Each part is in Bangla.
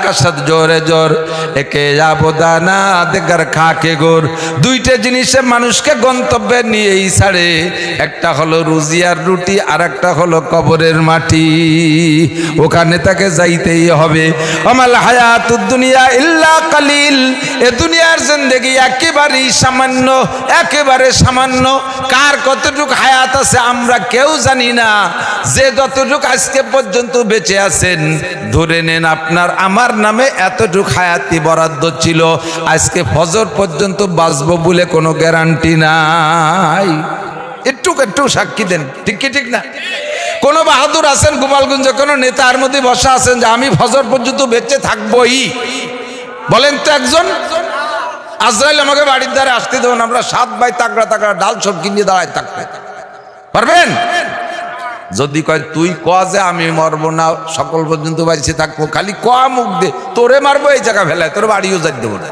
কাসাদ জোরে জোর একে যাবদানা দেগার খাকে গোর। দুইটা জিনিসে মানুষকে গন্তব্যে নিয়েই ছাড়ে, একটা হলো রুজি আর রুটি, আর একটা হলো কবরের মাটি। ওখানে তাকে যাইতেই হবে। আমাল হায়াতুদ দুনিয়া ইল্লা কালিল, এ দুনিয়ার জিন্দেগি একেবারেই সামান্য, একেবারে সামান্য। কার কতটুক হায়াত আছে আমরা কেউ জানি না। যে যতটুক আজকে পর্যন্ত বেঁচে আছেন, ধরে নেন আপনার আমার নামে এতটুক হায়াতি বরাদ্দ ছিল, আজকে ফজর পর্যন্ত বাঁচবো বলে কোনো গ্যারান্টি নাই। একটু একটু সাক্ষী দেন, ঠিক কি ঠিক না? কোন বাহাদুর আছেন গোপালগঞ্জে, কোন নেতার মধ্যে বসা আছেন যে আমি ফজর পর্যন্ত বেঁচে থাকবোই? বলেন তো একজন। আজরাইল আমাকে বাড়ির দ্বারে আসতে দেবেন, আমরা 7 ভাই তাগড়া তাগড়া ডাল সবজি নিয়ে দাঁড়ায় থাকতে পারবেন? যদি কয় তুই ক যে আমি মরবো না, সকল পর্যন্ত বাঁচে থাকবো, খালি ক মুখ দে, তোরে মারবো এই জায়গা ফেলায়, তোর বাড়িও যাই দেবো না,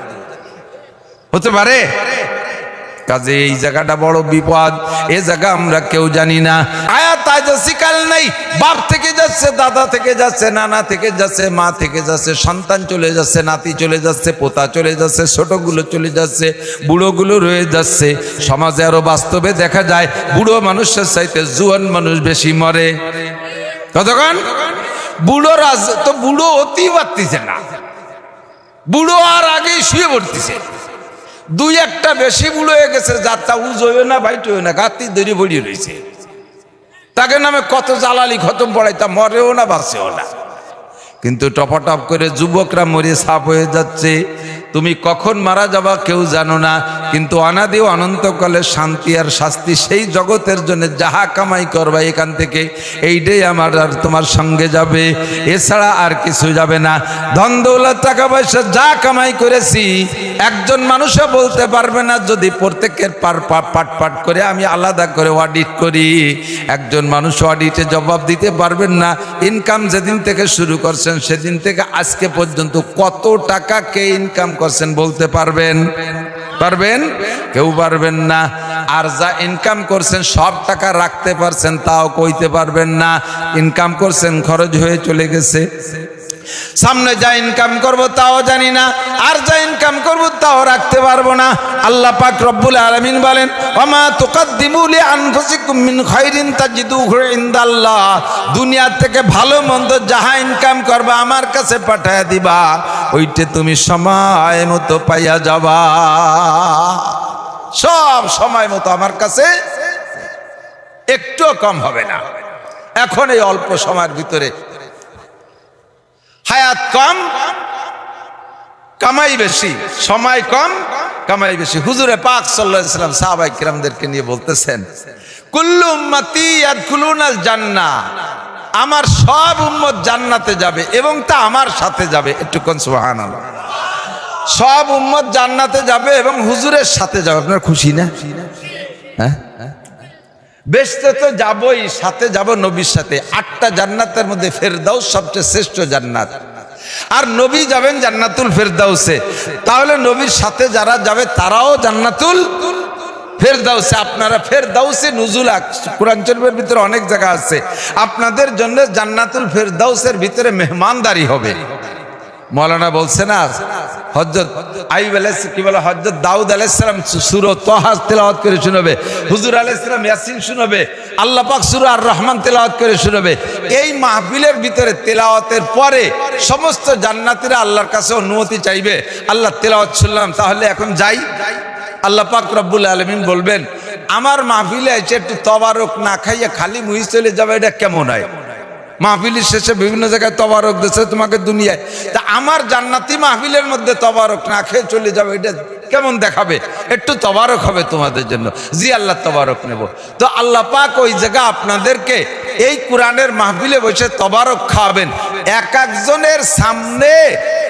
হতে পারে? কাজে এই জায়গাটা বড় বিপদ। এ জায়গা আমরা কেউ জানি না। আয়াত আইজাসি কাল নাই, বাপ থেকে যাচ্ছে, দাদা থেকে যাচ্ছে, নানা থেকে যাচ্ছে, মা থেকে যাচ্ছে, সন্তান চলে যাচ্ছে, নাতি চলে যাচ্ছে, পোতা চলে যাচ্ছে, ছোটগুলো চলে যাচ্ছে, বুড়োগুলো রয়ে যাচ্ছে। সমাজে আরো বাস্তবে দেখা যায় বুড়ো মানুষের চাইতে জুয়ান মানুষ বেশি মরে। কতক্ষণ বুড়ো রাজ তো বুড়ো হতেই পারতেছে না, বুড়ো আর আগেই শুয়ে পড়তেছে। দুই একটা বেশি বুড়ো হয়ে গেছে, যাত্রা উজ হইও না বাইট হইও না, গাতি দড়ি বড়িয়ে রয়েছে। তাকে নামে কত জ্বালালি খতম পড়াইতা, মরেও না বাঁচেও না। কিন্তু টপাটপ করে যুবকরা মরে সাপ হয়ে যাচ্ছে। তুমি কখন মারা যাবা কেউ জানো না, কিন্তু অনাদি অনন্তকালের শান্তি আর শাস্তি সেই জগতের জন্য যাহা কামাই করবা এখান থেকে, এইটাই আমার আর তোমার সঙ্গে যাবে, এছাড়া আর কিছু যাবে না। ধন দৌলত টাকা পয়সা যা কামাই করেছি একজন মানুষও বলতে পারবে না, যদি প্রত্যেকের পাট পাট করে আমি আলাদা করে অডিট করি, একজন মানুষ অডিটে জবাব দিতে পারবেন না। ইনকাম যেদিন থেকে শুরু করছেন সেদিন থেকে আজকে পর্যন্ত কত টাকা কে ইনকাম করছেন বলতে পারবেন? পারবেন? কেউ পারবেন না। আর যা ইনকাম করছেন সব টাকা রাখতে পারছেন তাও কইতে পারবেন না। ইনকাম করছেন খরচ হয়ে চলে গেছে। সামনে যা ইনকাম করব তাও জানি না, আর যা ইনকাম করব তাও রাখতে পারবো না। আল্লাহ পাক রব্বুল আলামিন বলেন, ওমা তুকাদ্দিমু লিআনফুসিকুম মিন খায়রিন তাজিদুহু ইনদাল্লাহ। দুনিয়া থেকে ভালো মন্দ যাহা ইনকাম করবা আমার কাছে পাঠায়া দিবা, ওইটা তুমি সময় মতো পাইয়া যাবা। সব সময় মতো আমার কাছে, একটুও কম হবে না। এখন এই অল্প সময়ের ভিতরে হায়াত কম, কামাই বেশি, সময় কম, কামাই বেশি। হুজুরে পাক সাল্লাল্লাহু আলাইহি ওয়াসাল্লাম সাহাবায়ে কিরামদেরকে নিয়ে বলতেছেন, কুল্লু উম্মতি ইয়াদখুলুনাল জান্নাহ, আমার সব উম্মত জান্নাতে যাবে এবং তা আমার সাথে যাবে। একটু কোন সুবহানাল্লাহ। সব উম্মত জান্নাতে যাবে এবং হুজুরের সাথে যাবে। আপনারা খুশি না? হ্যাঁ, বেহেশতে তো যাবই, সাথে যাব নবীর সাথে। 8টা জান্নাতের মধ্যে ফেরদাউস সবচেয়ে শ্রেষ্ঠ জান্নাত, আর নবী যাবেন জান্নাতুল ফেরদাউসে। তাহলে নবীর সাথে যারা যাবে তারাও জান্নাতুল ফেরদাউসে। আপনারা ফেরদাউসে নুজুল, কুরআন শরীফের ভিতরে অনেক জায়গা আছে আপনাদের জন্য জান্নাতুল ফেরদাউসের ভিতরে মেহমানদারি হবে। মৌলানা বলছে না, হযরত আইয়ুব আলাইহিস কি বলে, হযরত দাউদ আলাইহিস সালাম সূরা তাহা তেলাওয়াত করে শোনাবে, হুজুর আলাইহিস সালাম ইয়াসিন শোনাবে, আল্লাহ পাক সূরা আর রহমান তেলাওয়াত করে শোনাবে। এই মাহফিলের ভিতরে তেলাওয়াতের পরে সমস্ত জান্নাতীরা আল্লাহর কাছে অনুমতি চাইবে, আল্লাহ তেলাওয়াত শুনলাম তাহলে এখন যাই। আল্লাহ পাক রব্বুল আলামিন বলবেন, আমার মাহফিলে এসে একটু তবারক না খাইয়া খালি মুহি চলে যাবে, এটা কেমন হয়? মাহফিলের শেষে বিভিন্ন জায়গায় তবারক দিচ্ছে তোমাকে দুনিয়ায়, তা আমার জান্নাতি মাহফিলের মধ্যে তবারক না খেয়ে চলে যাবে, এটা কেমন দেখাবে? একটু তবারক হবে তোমাদের জন্য। জি আল্লাহ, তবারক নেব। তো আল্লাহ পাক ওই জায়গা আপনাদেরকে এই কোরআনের মাহফিলে বসে তবারক খাওয়াবেন। এক একজনের সামনে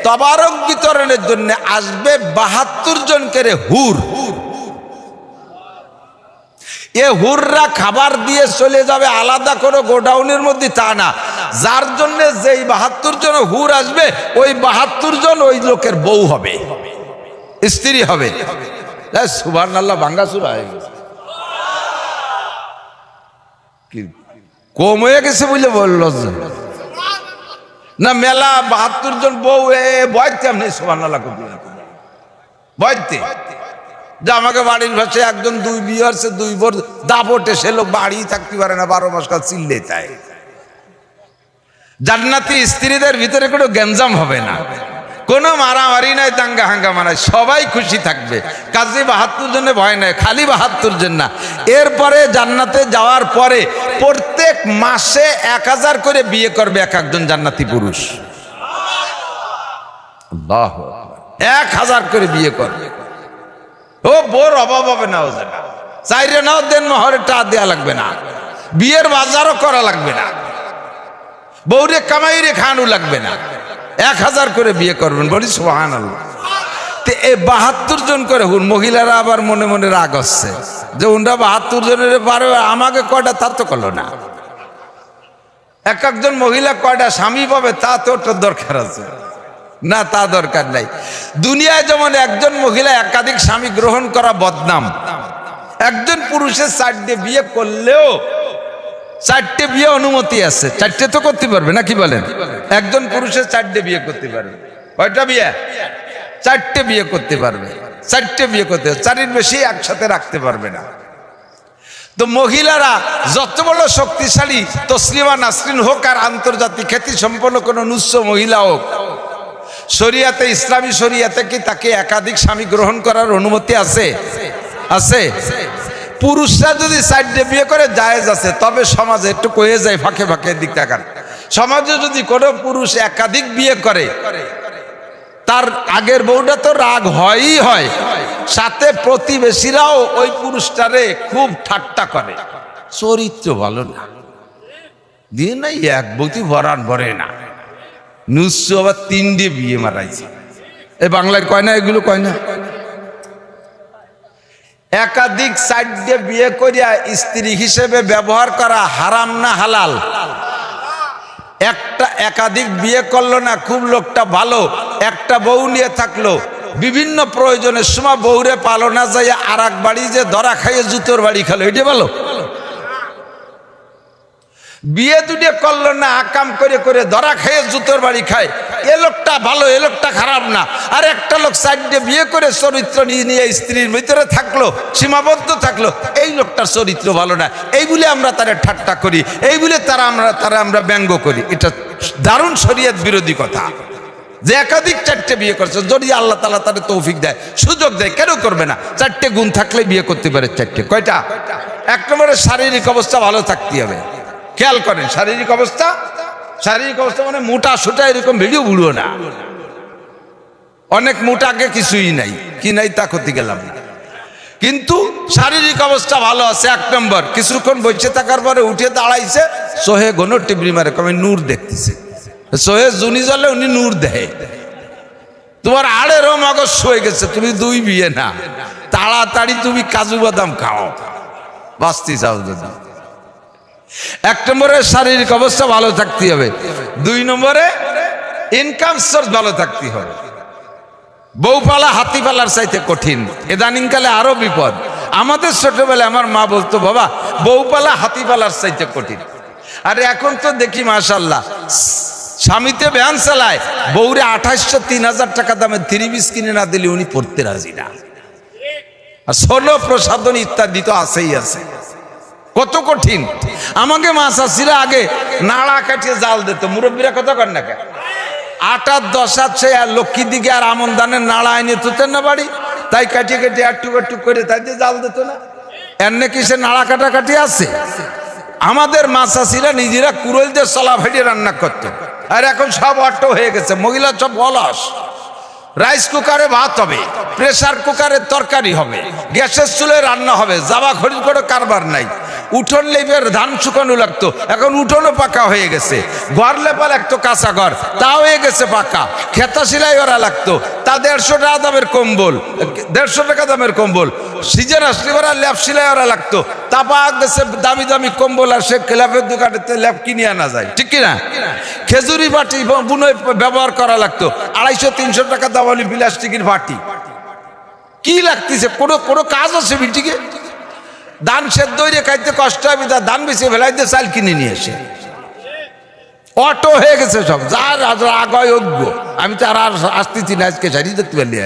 তবারক বিতরণের জন্য আসবে 72 জন করে হুর। এ হুররা খাবার দিয়ে চলে যাবে আলাদা করে গোডাউনের মধ্যে, তা না, যার জন্য যেই 72 জন হুর আসবে ওই 72 জন ওই লোকের বউ হবে, স্ত্রী হবে। সুবহানাল্লাহ, ভাঙ্গাচুরা হয়ে গেছে, কম হয়ে গেছে বলে বলল। না মেলা 72 জন বউ বয়তে আপনি সুবহানাল্লাহ বয়তে যে আমাকে বাড়ির ভাষায় একজন 2 বিয়ে হচ্ছে 2 বোর দাপটে সে লোক বাড়ি থাকতে পারে না 12 মাস কাল চিল্লে তাই। জান্নাতি স্ত্রীদের ভিতরে কোনো গ্যাঞ্জাম হবে না, কোনো মারামারি নাই, দাঙ্গা হাঙ্গামা নাই, সবাই খুশি থাকবে। কাজী 72 জনে ভয় নাই, খালি 72 জন না। এরপরে জান্নাতে যাওয়ার পরে প্রত্যেক মাসে 1000 করে বিয়ে করবে এক একজন জান্নাতি পুরুষ। আল্লাহ, 1000 করে বিয়ে করবে। ও বোর অভাব হবে না, ও জায়গা চাইরে নাও দেন মহরে টা দেয়া লাগবে না, বিয়ের বাজারও করা লাগবে না, বউরে কামাইরে খানু লাগবে না, 1000 করে বিয়ে করবেন। বলি সুবহানাল্লাহ। তো এই 72 জন করে হুন মহিলারা আবার মনে মনে রাগ হচ্ছে যে উনরা 72 জনের পারবে, আমাকে কয়টা তা তো করলো না। এক একজন মহিলা কয়টা স্বামী পাবে তা তো ওটার দরকার আছে না, তা দরকার নাই। দুনিয়ায় যেমন একজন মহিলা একাধিক স্বামী গ্রহণ করা বদনাম, একজন পুরুষের 4টে বিয়ে করলেও 4টে বিয়ে অনুমতি আছে, 4টে তো করতে পারবে না, কি বলেন? একজন পুরুষের 4টে বিয়ে করতে পারবে। কয়টা বিয়ে? 4টে বিয়ে করতে পারবে, 4টে বিয়ে করতে, 4-এর বেশি একসাথে রাখতে পারবে না। তো মহিলারা যত বড় শক্তিশালী তসলিমা নাসরিন হোক আর আন্তর্জাতিক খ্যাতি সম্পন্ন কোন নুস্য মহিলা হোক, শরিয়াতে, ইসলামী শরিয়াতে কি তাকে একাধিক স্বামী গ্রহণ করার অনুমতি আছে? আছে। পুরুষরা যদি 4টে বিয়ে করে জায়েজ আছে, তবে সমাজে একটু কয়ে যায় ফাঁকে ফাঁকে দিক টাকার। সমাজে যদি কোনো পুরুষ একাধিক বিয়ে করে, তার আগের বউটা তো রাগ হয়ই হয়, সাথে প্রতিবেশীরাও ওই পুরুষটারে খুব ঠাট্টা করে, চরিত্র ভালো না, দিয়ে নাই এক বউতি ভরান ভরে না, নুস্য আবার 3টে বিয়ে মারাইছে। এই বাংলায় কয় না, এগুলো কয় না। একাধিক 4টে বিয়ে করিয়া স্ত্রী হিসেবে ব্যবহার করা হারাম না হালাল? একটা একাধিক বিয়ে করলো না, খুব লোকটা ভালো, একটা বউ নিয়ে থাকলো, বিভিন্ন প্রয়োজনের সময় বউরে পালো না যাইয়া আর এক বাড়ি যে ধরা খাইয়ে জুতোর বাড়ি খেলো, এটা ভালো? বিয়ে 2টে করলো না, আকাম করে করে ধরা খাইয়ে জুতোর বাড়ি খায়, এ লোকটা ভালো, এ লোকটা খারাপ না। আর একটা লোক 4টে বিয়ে করে চরিত্র নিয়ে স্ত্রীর ভিতরে থাকলো, সীমাবদ্ধ থাকলো, এই লোকটার চরিত্র ভালো না, এই বলে আমরা তারা ঠাট্টা করি, এই বলে তারা আমরা ব্যঙ্গ করি। এটা দারুণ শরীয়ত বিরোধী কথা যে একাধিক 4টে বিয়ে করছে। যদি আল্লাহ তাআলা তাদের তৌফিক দেয়, সুযোগ দেয়, কেন করবে না? 4টে গুণ থাকলে বিয়ে করতে পারে। 4টে কয়টা? 1 নম্বরে শারীরিক অবস্থা ভালো থাকতে হবে। খেয়াল করেন, শারীরিক অবস্থা মানে মোটা সোটা এরকম ভিডিও বুড়ো না, অনেক মোটাকে কিছুই নাই, কি নাই তা করতে গেলাম, কিন্তু শারীরিক অবস্থা ভালো আছে। 1 নম্বর, কিছুক্ষণ বসে থাকার পরে উঠে দাঁড়াইছে, সোহে গোনো টিবরি মারে, কমে নূর দেখতেছে, সোহে জুনি জ্বলে উনি নূর দেয়। তোমার আড়েরও মগজ হয়ে গেছে, তুমি 2 বিয়ে না, তাড়াতাড়ি তুমি কাজু বাদাম খাও, বাঁচতে চাও যদি। 1 নম্বরে শারীরিক অবস্থা ভালো থাকতে হবে। 2 নম্বরে ইনকাম সোর্স ভালো থাকতে হবে। বউ পালা হাতি পালার চাইতে কঠিন, ইদানিংকালে আরো বিপদ। আমাদের ছোটবেলায় আমার মা বলতো, বাবা বউ পালা হাতি পালার চাইতে কঠিন। আরে এখন তো দেখি মাশাআল্লাহ, স্বামীতে ভ্যান চালায়, বউরে 2800 3000 টাকা দামের 3 পিস কিনে না দিলে উনি পড়তে রাজি না। আর ষোলো প্রসাধন ইত্যাদি তো আছেই আছে, কত কঠিন। আমাকে মা চাষিরা আগে নাড়া কাটিয়ে জাল দিত, মুরব্বীরা কথা কর না, 8 10 আছে আর লক্ষ্মী দিকে আর আমন ধানের নাড়া এনে তুতেন না বাড়ি, তাই কাটিয়ে কাটিয়ে একটু করে তাই দিয়ে জাল দিত না। এমনি কি সে নাড়া কাটাকাটি আছে? আমাদের মা চাষিরা নিজেরা কুড়োল দিয়ে চলা ভাইয়ে রান্না করতো। আর এখন সব অটো হয়ে গেছে, মহিলা সব অলস। রাইস কুকারে ভাত হবে, প্রেসার কুকারে তরকারি হবে, গ্যাসের চুলে রান্না হবে, জাবা খরিদ করে কারবার নাই। উঠোন লেপের ধান শুকানো লাগতো, এখন উঠোনও পাকা হয়ে গেছে। ঘর লেপা লাগতো কাঁচা ঘর, তা হয়ে গেছে পাকা। খেতা সেলাই করা লাগতো, তা 150 টাকা দামের কম্বল, 150 টাকা দামের কম্বল। সিজন আসলে ওরা ল্যাপ সেলাই করা লাগতো, তা পাক গেছে দামি দামি কম্বল, আর সে ল্যাপের দোকানে ল্যাপ কিনে আনা যায়, ঠিক কিনা? খেজুরি বাটি বুনোয় ব্যবহার করা লাগতো, 250-300 টাকা দামালি প্লাস্টিকের বাটি। কি লাগতেছে? কোনো কাজ আছে বিটিকে? ধান সেদ্ধ হয়ে খাইতে কষ্ট হবে, তা ধান বেশি ফেলাইতে চাল কিনে নিয়ে আসে। অটো হয়ে গেছে সব, যার আগায় অজ্ঞ। আমি তো আর আসতেছি না, আজকে সারি দেখতে পারলি।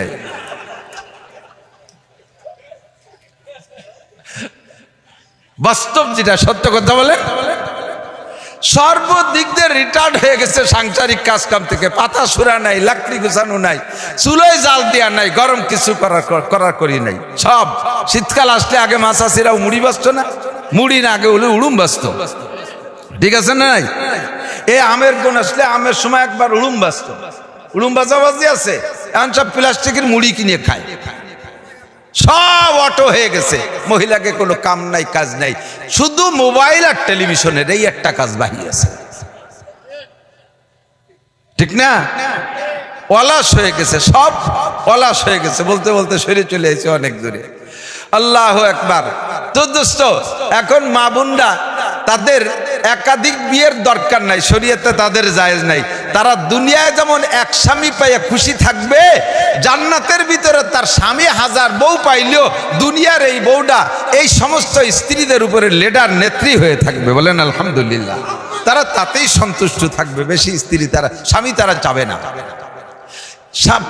বাস্তব যেটা, সত্য কথা বলে, সর্বদিক দিয়ে রিটায়ার্ড হয়ে গেছে সাংসারিক কাজ কাম থেকে। পাতা সুরা নাই, লাকড়ি গুছানো নাই, চুলোয় জাল দেওয়া নাই, গরম কিছু করার করি নাই। সব শীতকাল আসলে আগে মাছাছিরাও মুড়ি বাঁচত না, মুড়ি না আগে হলে উড়ুম বাঁচত, ঠিক আছে না? নাই এই আমের গুণ আসলে আমের সময় একবার উড়ুম বাঁচত, উড়ুম বাজাবাজি আছে। এখন সব প্লাস্টিকের মুড়ি কিনে খায়, সব অটো হয়ে গেছে। মহিলাকে কোনো কাম নাই, কাজ নাই, শুধু মোবাইল আর টেলিভিশনের এই একটা কাজ বাকি আছে, ঠিক না? অলস হয়ে গেছে, সব অলস হয়ে গেছে। বলতে বলতে সরে চলে এসেছে অনেক দূরে। আল্লাহু আকবার। তো দোস্ত, এখন মা বোনরা তাদের একাধিক বিয়ের দরকার নাই, শরীয়তে তাদের জায়েজ নাই। তারা দুনিয়ায় যেমন এক স্বামী পাইয়া খুশি থাকবে, জান্নাতের ভিতরে তার স্বামী হাজার বউ পাইলেও দুনিয়ার এই বউটা এই সমস্ত স্ত্রীদের উপরে লিডার, নেত্রী হয়ে থাকবে। বলেন আলহামদুলিল্লাহ। তারা তাতেই সন্তুষ্ট থাকবে, বেশি স্ত্রী তারা, স্বামী তারা চাবে না।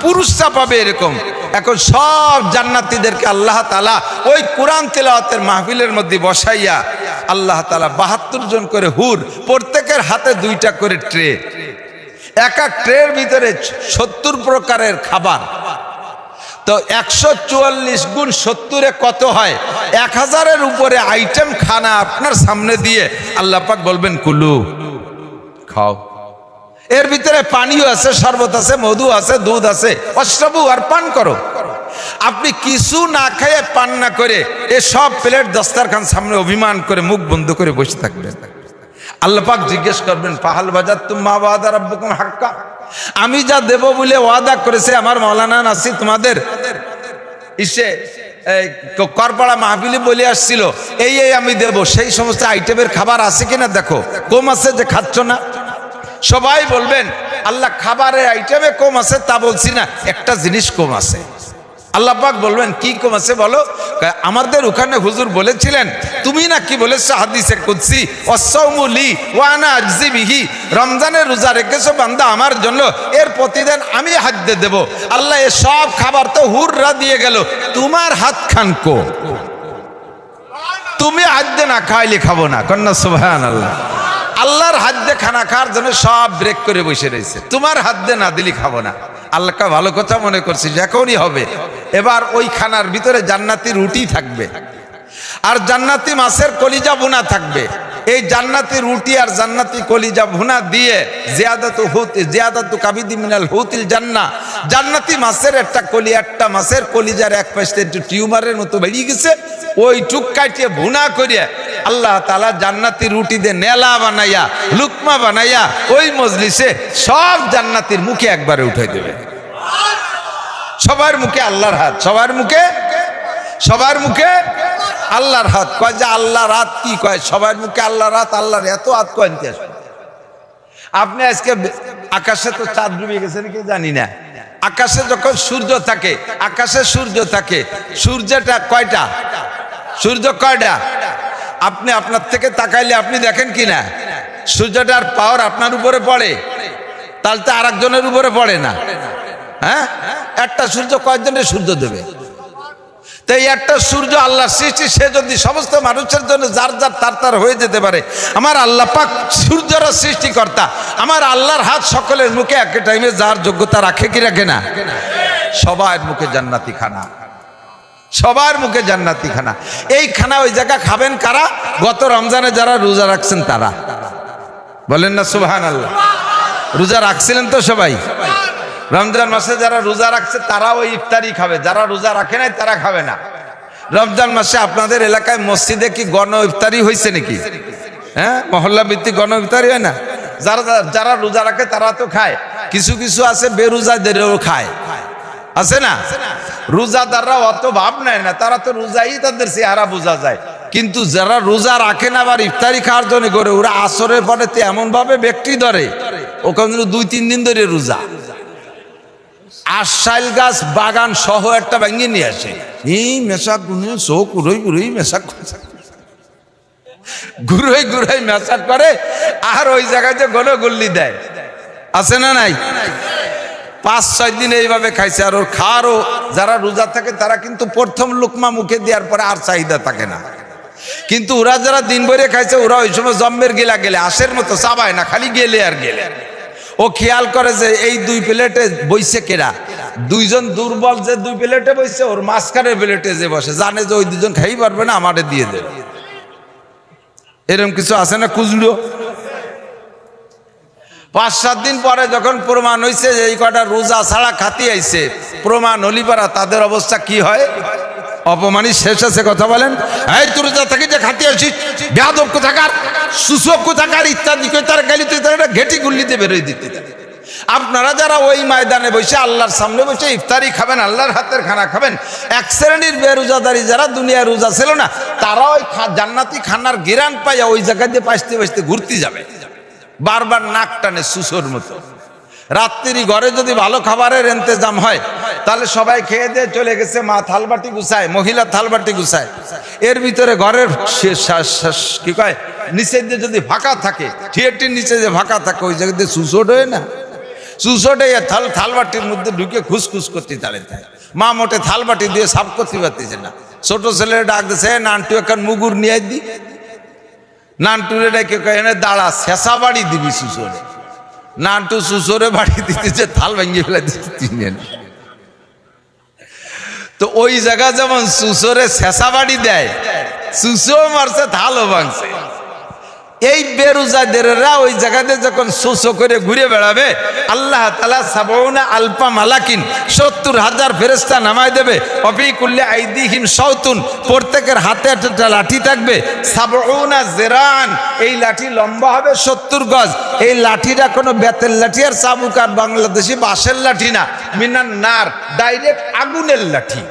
পুরুষরা পাবে এরকম। এখন সব জান্নাতীদেরকে আল্লাহ তাআলা ওই কোরআন তেলাওয়াতের মাহফিলের মধ্যে বসাইয়া আল্লাহ তাআলা ৭২ জন করে হুর, প্রত্যেকের হাতে ২টা করে ট্রে, এক এক ট্রের ভিতরে ৭০ প্রকারের খাবার। তো ১৪৪ গুণ ৭০-এ কত হয়? ১০০০-এর উপরে আইটেম খানা আপনার সামনে দিয়ে আল্লাহ পাক বলবেন কুলু, খাও। এর ভিতরে পানিও আছে, শরবত আছে, মধু আছে, দুধ আছে, অশ্রবু, আর পান করো। আপনি কিছু না খেয়ে, পান না করে এ সব প্লেট দস্তারখান সামনে অভিমান করে মুখ বন্ধ করে বসে থাকবেন। আল্লাহ পাক জিজ্ঞেস করবেন, ফাহাল বাজাতুম মা ওয়াদা রাব্বুকুম হাক্কা, আমি যা দেব বলে ওয়াদা করেছে আমার মাওলানা নাসি তোমাদের ইসে করপাড়া মাহফিলে বলে আসছিল, এই আমি দেব, সেই সমস্ত আইটেমের খাবার আছে কিনা দেখো। কম আছে যে খাচ্ছ না? সবাই বলবেন আল্লাহ খাবারের আইটেমে কম আছে তা বলছি না, একটা জিনিস কম আছে। আল্লাহ পাক বলবেন কি কম আছে বলো? আমাদের ওখানে হুজুর বলেছিলেন, তুমি নাকি বলেছো হাদিসে কুদসি, ওয়াসসাউমু লি ওয়া আনা আজজি বিহি, রমজানের রোজা রেখেছো বান্দা আমার জন্য, এর প্রতিদিন আমি হাজ্য দেব। আল্লাহ এ সব খাবার তো হুররা দিয়ে গেল, তোমার হাত খান কো, তুমি হাজ্য না খাইলে খাবো না। কন্যা সুবহানাল্লাহ। আল্লাহর হাতে খানা খাওয়ার জন্য সব ব্রেক করে বসে রয়েছে, তোমার হাতে না দিলি খাবো না। আল্লাহকে ভালো কথা মনে করছি, এখনই হবে। এবার ওই খানার ভিতরে জান্নাতি রুটি থাকবে, আর জান্নাতি মাছের কলিজা ভুনা থাকবে। এই জান্নাতি রুটি আর জান্নাতি কলিজা ভুনা দিয়ে জিয়াদাতু কাবিদি মিনাল হুতিল জান্নাহ, জান্নাতি মাছের একটা মাছের কলিজার এক পাশে একটু টিউমারের মতো বেরিয়ে গেছে, ওই টুক কাটিয়ে ভুনা করিয়া আল্লাহ তাআলা জান্নাতি রুটি দিয়ে নেলা বানাইয়া, লুকমা বানাইয়া ওই মজলিসে সব জান্নাতির মুখে একবারে উঠাই দেবে। সবার মুখে আল্লাহর হাত, সবার মুখে আল্লাহর হাত। কয় যে আল্লাহর হাত কি কয়? সবার মুখে আল্লাহর হাত, আল্লাহর এত হাত কয়। আপনি আজকে আকাশে তো চাঁদ ডুবে গেছে নাকি জানি না, আকাশে যখন সূর্য থাকে, আকাশে সূর্য থাকে, সূর্যটা কয়টা? সূর্য কয়টা? আপনি আপনার থেকে তাকাইলে আপনি দেখেন কিনা সূর্যটার পাওয়ার আপনার উপরে পড়ে, তাহলে তো আর একজনের উপরে পড়ে না। হ্যাঁ, একটা সূর্য কয়েকজনের সূর্য দেবে? তো এই একটা সূর্য আল্লাহর সৃষ্টি, সে যদি সমস্ত মানুষের জন্য যার যার তার হয়ে যেতে পারে, আমার আল্লাহ পাক সূর্যের সৃষ্টিকর্তা, আমার আল্লাহর হাত সকলের মুখে এক টাইমে যার যোগ্যতা রাখে কি রাখে না? সবার মুখে জান্নাতি খানা, সবার মুখে জান্নাতি খানা। এই খানা ওই জায়গা খাবেন কারা? গত রমজানে যারা রোজা রাখছেন তারা। বলেন না সুবহানাল্লাহ। রোজা রাখছিলেন তো সবাই? রমজান মাসে যারা রোজা রাখছে তারা ওই ইফতারি খাবে, যারা রোজা রাখে নাই তারা খাবে না। রমজান মাসে আপনাদের এলাকায় মসজিদে কি গণ ইফতারি হয়েছে নাকি? হ্যাঁ, মহল্লা ভিত্তিক গণ ইফতারি হয় না? যারা রোজা রাখে তারা তো খায়, কিছু কিছু আছে বেরোজাদেরও খায়, আছে না? রোজাদাররা অত ভাব নেয় না, তারা তো রোজাই তাদের চেহারা বোঝা যায়। কিন্তু যারা রোজা রাখে না আবার ইফতারি খাওয়ার জন্য করে, ওরা আসরের পরে এমন ভাবে ব্যক্তি ধরে, ওখানে ২-৩ দিন ধরে রোজা। আশাইল গাছ বাগান সহ একটা ভেঙে নিয়ে আসে, এই মেশাক চোখ উড়ই মেশাক। ঘুরোই ঘুরোই মেসাজ করে আর ওই জায়গায় যে গলগুল্লি দেয়, আছে না নাই? 5-6 দিন এইভাবে খাইছে। আর ওর খাওয়ারও যারা রোজা থাকে তারা কিন্তু প্রথম লুকমা মুখে দেওয়ার পরে আর চাহিদা থাকে না, কিন্তু ওরা যারা দিন ভরে খাইছে ওরা ওই সময় জম্মের গেলা গেলে আশের মতো চাবায় না, খালি গেলে আর গেলে। ও খেয়াল করে যে এই 2 প্লেটে বইছে কেরা, 2 জন দুর্বল যে 2 প্লেটে বইছে, ওর মাঝখানের প্লেটে যে বসে জানে যে ওই 2 জন খাই পারবে না, আমারে দিয়ে দেবে। এরকম কিছু আছে না খুঁজলো? 5-7 দিন পরে যখন প্রমাণ হয়েছে যে এই কটা রোজা ছাড়া খাতি আইছে, প্রমাণ হলিপারা তাদের অবস্থা কি হয়? অপমানি শেষ আছে। কথা বলেন, এই তুই রোজা থেকে যে খাতি আসিস, বেয়াদব কোথাকার, সুসব কোথাকার ইত্যাদি করে তার গালি তুই তার ঘেটি গুল্লিতে বেরোয় দিতে। আপনারা যারা ওই ময়দানে বসে আল্লাহর সামনে বসে ইফতারি খাবেন, আল্লাহর হাতের খানা খাবেন, এক শ্রেণীর বেরোজাদারি যারা দুনিয়ায় রোজা ছিল না, তারা ওই জান্নাতি খানার গিরান পাইয়া ওই জায়গা দিয়ে পাইতে পাইতে ঘুরতে যাবে, বারবার নাক টানে সুসোর মতো। রাত্রি ঘরে যদি ভালো খাবারের ইন্তজাম হয় তাহলে সবাই খেয়ে দিয়ে চলে গেছে, মা থালবাটি গুছায়, মহিলা থালবাটি গুছায়, এর ভিতরে ঘরের কি কয় নিচে দিয়ে যদি ফাঁকা থাকে, থিয়েটির নিচে যে ফাঁকা থাকে ওই জায়গা দিয়ে সুসোট হয় না, সুসোট হয়ে থালবাটির মধ্যে ঢুকে খুসখুস করতে দাঁড়িয়ে থাকে। মা মোটে থালবাটি দিয়ে সাফ করতে পারতেছে না, ছোট ছেলের ডাক দিছে, নানটু এখন মুগুর নিয়ে দি, নানটুরে ডেকে এনে দাঁড়া, শেষা বাড়ি দিবি সুসরে। নানটু সুসরে বাড়ি দিতেছে, থাল ভেঙে ফেলে দিতে। তো ওই জায়গা যেমন সুসরে শেষা বাড়ি দেয়, সুসো মারছে, থালও ভাঙছে। এই বেরোজাদেররা ওই জায়গাতে যখন সুসো করে ঘুরে বেড়াবে, আল্লাহ তাআলা ৭০ আলফা মালাকিন ৭০,০০০ ফেরেশতা নামায় দেবে। অফি কুল্লি আইদিহিম শাওতুন, প্রত্যেকের হাতে একটা লাঠি থাকবে। ৭০ জিরান, এই লাঠি লম্বা হবে ৭০ গজ। এই লাঠিটা কোনো বেতের লাঠি আর চাবুক আর বাংলাদেশি বাঁশের লাঠি না, মিনান নার, ডাইরেক্ট আগুনের লাঠি।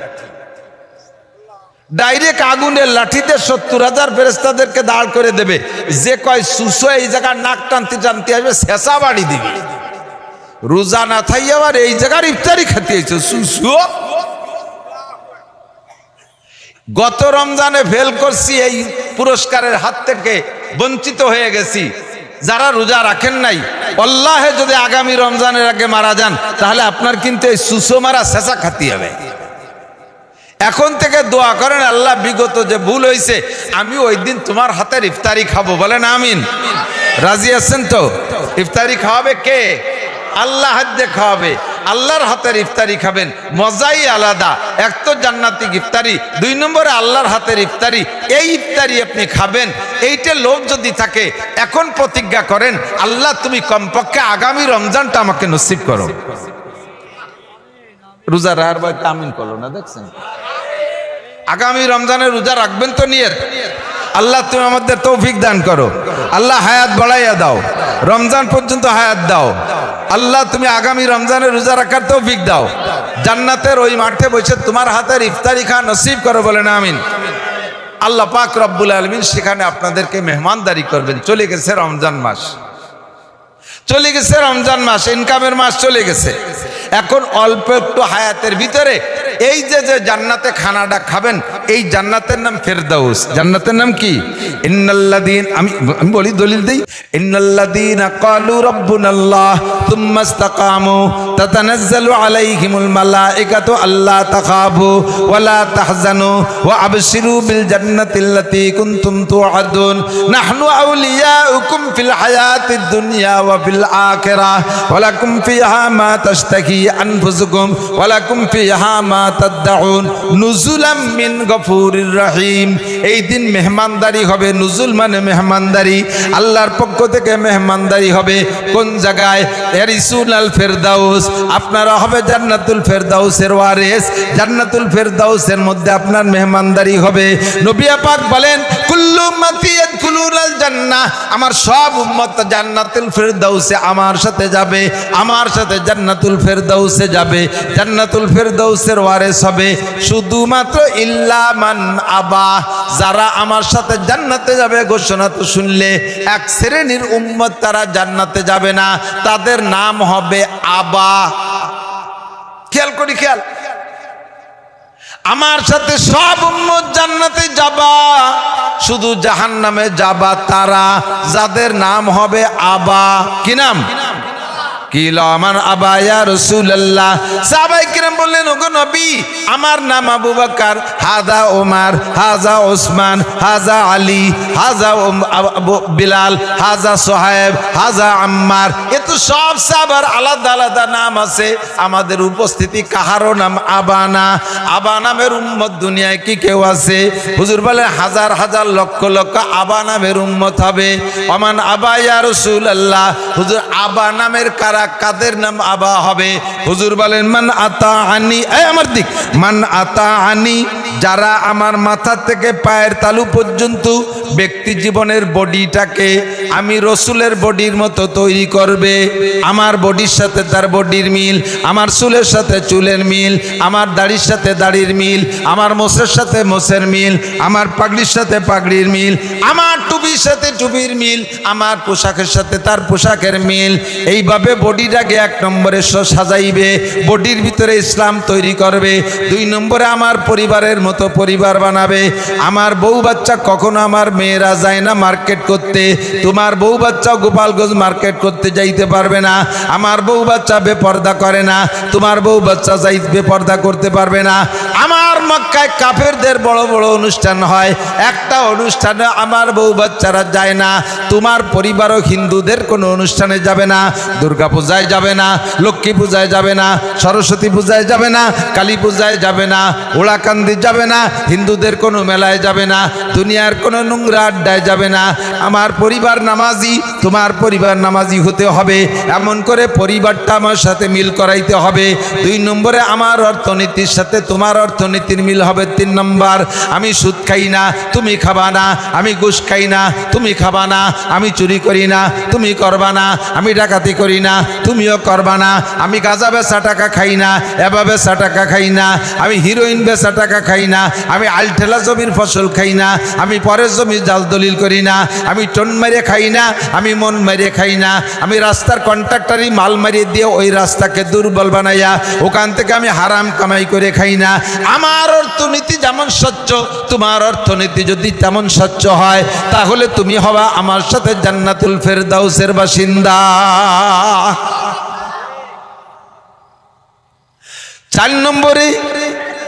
ডাইরেক্ট আগুনের লাঠিতে ৭০,০০০ ফেরেশতাদেরকে দাঁড় করে দেবে। যে কয় সুসো এই জায়গার নাক টানতে টানতে আসবে, শেষা বাড়ি দিবি। রোজা না থাই আবার এই জায়গার ইফতারি খেতে হয়েছে সুসো। গত রমজানে ফেল করছি, এই পুরস্কারের হাত থেকে বঞ্চিত হয়ে গেছি। যারা রোজা রাখেন নাই, আল্লাহে যদি আগামী রমজানের আগে মারা যান তাহলে আপনার কিন্তু এই সুসো মারা শেষা খাতি হবে। এখন থেকে দোয়া করেন, আল্লাহ বিগত যে ভুল হয়েছে আমি ওই দিন তোমার হাতের ইফতারি খাবো, বলেন আমিন। রাজি আছেন তো? ইফতারি খাওয়াবে কে? আল্লাহ হাতে খাওয়াবে, আল্লাহর হাতের ইফতারি খাবেন, মজাই আলাদা। এক তো জান্নাতি ইফতারি, 2 নম্বরে আল্লাহর হাতের ইফতারি। এই ইফতারি আপনি খাবেন, এইটা লোভ যদি থাকে এখন প্রতিজ্ঞা করেন, আল্লাহ তুমি কমপক্ষে আগামী রমজানটা আমাকে নসিব করো। রোজা রাখার বয়তে আমিন করলো না, দেখছেন? আগামী রমজানে রোজা রাখবেন তো নিয়ত। আল্লাহ তুমি আমাদের তৌফিক দান করো, আল্লাহ হায়াত বাড়াইয়া দাও, রমজান পর্যন্ত হায়াত দাও। আল্লাহ তুমি আগামী রমজানে রোজা রাখার তৌফিক দাও, জান্নাতের ওই মাঠে বসে তোমার হাতের ইফতারি খাওয়া নসিব করো, বলেন আমিন। আল্লাহ পাক রব্বুল আলামিন সেখানে আপনাদেরকে মেহমানদারি করবেন। চলে গেছে রমজান মাস, চলে গেছে রমজান মাস, ইনকামের মাস চলে গেছে। এখন অল্প একটু হায়াতের ভিতরে এই যে জান্নাতে খানাটা খাবেন, এই জান্নাতের নাম ফেরদাউস। জান্নাতের নাম কি? ইন্নাল্লাযীনা, আমি বলি দলিল দেই, ইন্নাল্লাযীনা ক্বালু রাব্বুনাল্লাহ সুম্মা ইসতাকামু তাতানাজ্জালু আলাইহিমুল মালাইকাতু আল্লা তাখাফু ওয়া লা তাহজানু ওয়া আবশিরু বিল জান্নাতিল্লাতী কুনতুম তুআদুন নাহনু আউলিয়াউকুম ফিল হায়াতিদ দুনিয়া ওয়া ফিল আখিরাহ ওয়া লাকুম ফিহা মা তাশতাকি আনফুসুকুম ওয়া লাকুম ফিহা মা তাদউন নুজুলাম মিন গফুরির রহিম। এই দিন মেহমানদারি হবে, নুজুল মানে মেহমানদারি, আল্লাহর পক্ষ থেকে মেহমানদারি হবে। কোন জায়গায়? ইয়ারিসুনাল ফেরদাউস, আপনারা হবে জান্নাতুল ফেরদাউসের ওয়ারিস। জান্নাতুল ফেরদাউসের মধ্যে আপনার মেহমানদারি হবে। নবী পাক বলেন, কুল্লু উম্মতি ইয়াদখুলুনাল জান্নাহ, আমার সব উম্মত জান্নাতুল ফেরদাউসে আমার সাথে যাবে, আমার সাথে জান্নাতুল ফেরদাউসে যাবে, জান্নাতুল ফেরদাউসের ওয়ারিস হবে। শুধুমাত্র ইল্লা মান আবা, যারা আমার সাথে জান্নাতে যাবে ঘোষণা তো শুনলে এক শ্রেণীর উম্মত তারা জান্নাতে যাবে না, তাদের নাম হবে আবা। খেয়াল করি, খেয়াল। আমার সাথে সব উম্মত জান্নাতে যাবা, শুধু জাহান্নামে যাবা তারা যাদের নাম হবে আবা। কি নাম? কিলা আমার আবা ইয়া রাসূলুল্লাহ। সাহাবায়ে কিরাম বললেন, ওগো নবী, আমার নাম আবু বকর, হাজা ওমর, হাজা ওসমান, হাজা আলী, হাজা বিলাল, হাজা সোহাইব, হাজা আম্মার। এ তো সব সাহাবার আলাদা আলাদা নাম আছে, আমাদের উপস্থিতি কাহারও নাম আবা না। আবা নামের উম্মত দুনিয়ায় কি কেউ আছে? হুজুর বলেন হাজার হাজার লক্ষ লক্ষ আবা নামের উম্মত হবে। ওমান আবা ইয়া রাসূলুল্লাহ। হুজুর আবা নামের কাদের নাম আবা হবে? হুজুর বলেন মান আতা আনি, আমার দিক, মান আতা আনি, যারা আমার মাথা থেকে পায়ের তালু পর্যন্ত ব্যক্তি জীবনের বডিটাকে আমি রসুলের বডির মতো তৈরি করবে। আমার বডির সাথে তার বডির মিল, আমার চুলের সাথে চুলের মিল, আমার দাড়ির সাথে দাড়ির মিল, আমার মোষের সাথে মোষের মিল, আমার পাগড়ির সাথে পাগড়ির মিল, আমার টুপির সাথে টুপির মিল, আমার পোশাকের সাথে তার পোশাকের মিল। এইভাবে বডিটাকে এক নম্বরে সাজাইবে, বডির ভিতরে ইসলাম তৈরি করবে। দুই নম্বরে আমার পরিবারের মতো পরিবার বানাবে। আমার বউ বাচ্চা, কখনো আমার মেয়েরা যায় না মার্কেট করতে, তোমার বউ বাচ্চা গোপালগঞ্জ মার্কেট করতে যাইতে পারবে না। আমার বউ বাচ্চা বেপর্দা করে না, তোমার বউ বাচ্চা যাই বেপর্দা করতে পারবে না। আমার মক্কায় কাফেরদের বড় বড় অনুষ্ঠান হয়, একটা অনুষ্ঠানে আমার বউ বাচ্চারা যায় না। তোমার পরিবারও হিন্দুদের কোনো অনুষ্ঠানে যাবে না, দুর্গা পূজায় যাবে না, লক্ষ্মী পূজায় যাবে না, সরস্বতী পূজায় যাবে না, কালী পূজায় যাবে না, ওড়াকান্দি যাবে না, হিন্দুদের কোনো মেলায় যাবে না, দুনিয়ার কোনো নোংরা আড্ডায় যাবে না। আমার পরিবার নামাজি, তোমার পরিবার নামাজি হতে হবে, এমন করে পরিবারটা আমার সাথে মিল করাইতে হবে। দুই নম্বরে আমার অর্থনীতির সাথে তোমার অর্থনীতির মিল হবে। তিন নম্বর, আমি সুদ খাই না, তুমি খাবা না, আমি ঘুষ খাই না, তুমি খাবা না, আমি চুরি করি না, তুমি করবা না, আমি ডাকাতি করি না, তুমিও করবা না, আমি গাঁজা বেচা টাকা খাই না, এবা বেচা টাকা খাই না, আমি হিরোইন বেচা টাকা খাই না, আমি আলঠেলা জমির ফসল খাই না, আমি পরের জমি জাল দলিল করি না, আমি টন মেরে খাই না, আমি মন মেরে খাই না, আমি রাস্তার কন্ট্রাক্টরি মাল মারিয়ে দিয়ে ওই রাস্তাকে দুর্বল বানাইয়া ওখান থেকে আমি হারাম কামাই করে খাই না। আমার অর্থনীতি যেমন স্বচ্ছ, তোমার অর্থনীতি যদি তেমন স্বচ্ছ হয়, তাহলে তুমি হবা আমার সাথে জান্নাতুল ফেরদাউসের বাসিন্দা।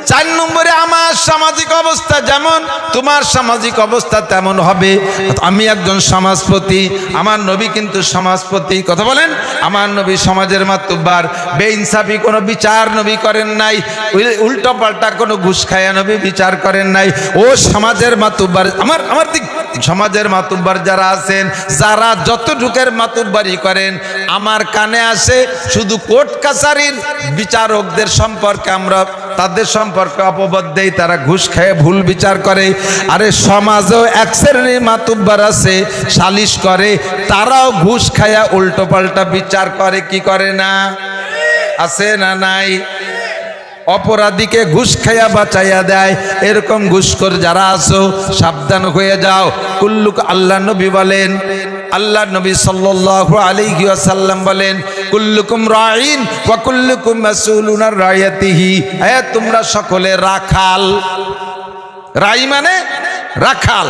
চার নম্বরে আমার সামাজিক অবস্থা যেমন তোমার সামাজিক অবস্থা তেমন হবে। আমি একজন সমাজপতি, আমার নবী কিন্তু সমাজপতি। কথা বলেন, আমার নবী সমাজের মাতুব্বার। বেইনসাফি কোনো বিচার নবী করেন নাই, উল্টো পাল্টা কোনো ঘুষ খায়া নবী বিচার করেন নাই। ও সমাজের মাতুব্বার, আমার দিক, সমাজের মাতুব্বার যারা আছেন, যারা যতটুকের মাতুব্বারি করেন, আমার কানে আসে শুধু কোর্ট কাছারির বিচারকদের সম্পর্কে আমরা তাদের সম্পর্কে অপবাদ দেই, তারা ঘুষ খেয়ে ভুল বিচার করে। আরে সমাজেও এক শ্রেণীর মাতুব্বার আছে, সালিশ করে, তারাও ঘুষ খায়া উল্টো পাল্টা বিচার করে, কি করে না? আছে না নাই? অপরাধীকে ঘুষ খাইয়া বাঁচাইয়া দেয়। এরকম ঘুষখোর যারা আছো, সাবধান হয়ে যাও। কুল্লুক, আল্লাহ নবী বলেন, আল্লাহ নবী সাল্লাল্লাহু আলাইহি ওয়াসাল্লাম বলেন, কুল্লুকুম রাঈন ওয়া কুল্লুকুম মাসউলুন আন রাইয়াতিহি। তোমরা সকলে রাখাল। রাই মানে রাখাল।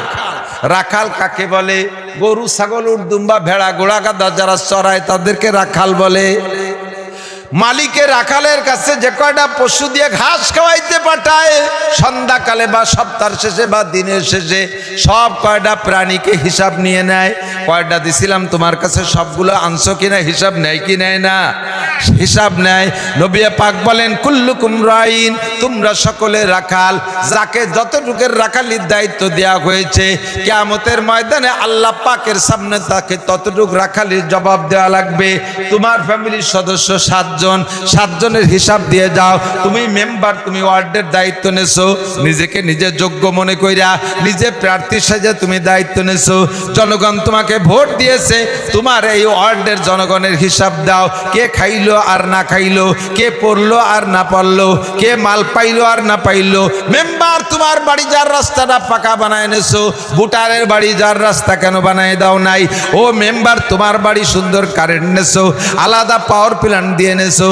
রাখাল কাকে বলে? গরু, ছাগল, উট, দুম্বা, ভেড়া, ঘোড়া, গাধা যারা চড়ায় তাদেরকে রাখাল বলে। মালিকের রাখালের কাছে যে কয়টা পশু দিয়ে ঘাস খাওয়াইতে পাঠায়, সন্ধ্যাকালে বা সপ্তাহের শেষে বা দিনের শেষে সব কয়টা প্রাণীকে হিসাব নিয়ে নেয়। কয়টা দিছিলাম তোমার কাছে, সবগুলো আনছো কিনা হিসাব নেয় কি নেয় না? হিসাব নেয়। নবী পাক বলেন, কুল্লুকুম রাঈন, তোমরা সকলে রাখাল। যাকে যতটুকের রাখালির দায়িত্ব দেওয়া হয়েছে, কিয়ামতের ময়দানে আল্লাহ পাকের সামনে তাকে ততটুক রাখালির জবাব দেওয়া লাগবে। তোমার ফ্যামিলির সদস্য 7 জন, 7 জনের হিসাব দিয়ে যাও। তুমি মেম্বার, তুমি ওয়ার্ডের দায়িত্ব নেছো, নিজেকে নিজে যোগ্য মনে কইরা নিজে প্রার্থী সাজে তুমি দায়িত্ব নেছো। জনগণ তোমাকে ভোট দিয়েছে, তোমার এই ওয়ার্ডের জনগণের হিসাব দাও। কে খাইলো আর না খাইলো, কে পড়লো আর না পড়লো, কে মাল পাইলো আর না পাইলো। মেম্বার, তোমার বাড়ি যার রাস্তাটা পাকা বানায় নেছো, ভোটারের বাড়ি যার রাস্তা কেন বানায় দাও নাই? ও মেম্বার, তোমার বাড়ি সুন্দর কারেন্ট নেছো, আলাদা পাওয়ার প্ল্যান্ট দিয়ে এনেছো,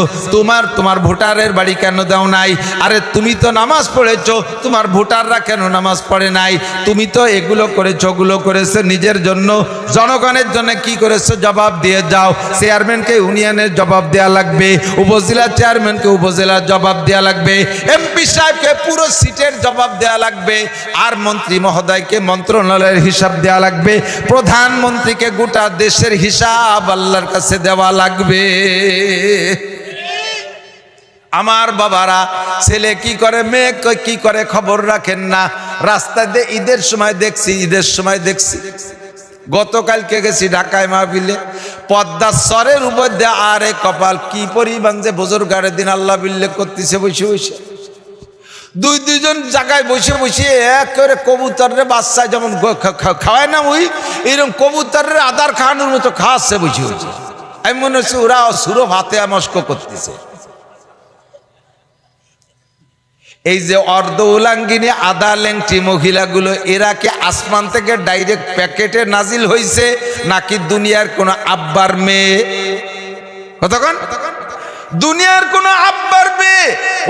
তোমার ভোটারের বাড়ি কেন দাও নাই? আরে তুমি তো নামাজ পড়েছো, তোমার ভোটাররা কেন নামাজ পড়ে নাই? তুমি তো এগুলো করেছো, ওগুলো করেছো নিজের জন্য, জনগণের জন্য কি করেছো জবাব দিয়ে যাও। চেয়ারম্যানকে ইউনিয়নের জবাব দেওয়া লাগবে, উপজেলা চেয়ারম্যানকে উপজেলার জবাব দেওয়া লাগবে, এমপি সাহেবকে পুরো সিটের জবাব দেওয়া লাগবে, আর মন্ত্রী মহোদয়কে মন্ত্রণালয়ের হিসাব দেওয়া লাগবে, প্রধানমন্ত্রীকে গোটা দেশের হিসাব আল্লাহর কাছে দেওয়া লাগবে। আমার বাবারা, ছেলে কি করে মেয়ে কি করে খবর রাখেন না। রাস্তা দিয়ে ঈদের সময় দেখছি গতকালকে গেছি ঢাকায় মাহফিলে, পদ্মার সরের উপর দিয়ে আরে কপাল কি পরিমাণ যে বুজুর্গারে দিন আল্লাহ বিল্লে করতেছে বসে বসে, দুইজন জায়গায় বসে বসে এক করে কবুতরের বাচ্চা যেমন খাওয়ায় না ওই এরকম কবুতরের আদার খাওয়ানোর মতো খাওয়াচ্ছে বসে বসে। আমি মনে হচ্ছে ওরা সুরো ভাতে মস্ক করতেছে। এই যে অর্ধ উলাঙ্গিনী আদা ল্যাংটি মহিলাগুলো, এরা কি আসমান থেকে ডাইরেক্ট প্যাকেটে নাজিল হয়েছে নাকি দুনিয়ার কোন আব্বার মেয়ে? কতক্ষণ দুনিয়ার কোন আব্বার মেয়ে?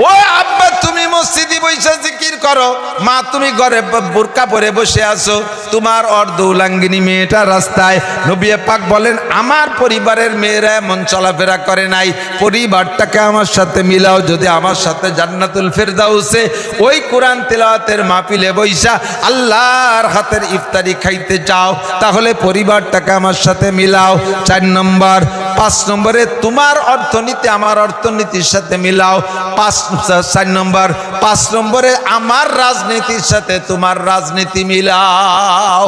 ও আব্বা তুমি মসজিদে বসে জিকির করো, মা তুমি ঘরে বোরকা পরে বসে আছো, তোমার অর্ধ উলাঙ্গিনী মেয়েটা রাস্তায়। নবী পাক বলেন আমার পরিবারের মেয়েরা এমন চলাফেরা করে নাই, পরিবারটাকে আমার সাথে মিলাও। যদি আমার সাথে জান্নাতুল ফেরদাউসে ওই কোরআন তেলাওয়াতের মাহফিলে বইসা আল্লাহর হাতের ইফতারি খাইতে চাও, তাহলে পরিবারটাকে আমার সাথে মিলাও। 4 নম্বর। 5 নম্বরে তোমার অর্থনীতি আমার অর্থনীতির সাথে মিলাও। 4 নম্বর। 5 নম্বরে আমার রাজনীতির সাথে তোমার রাজনীতি মিলাও।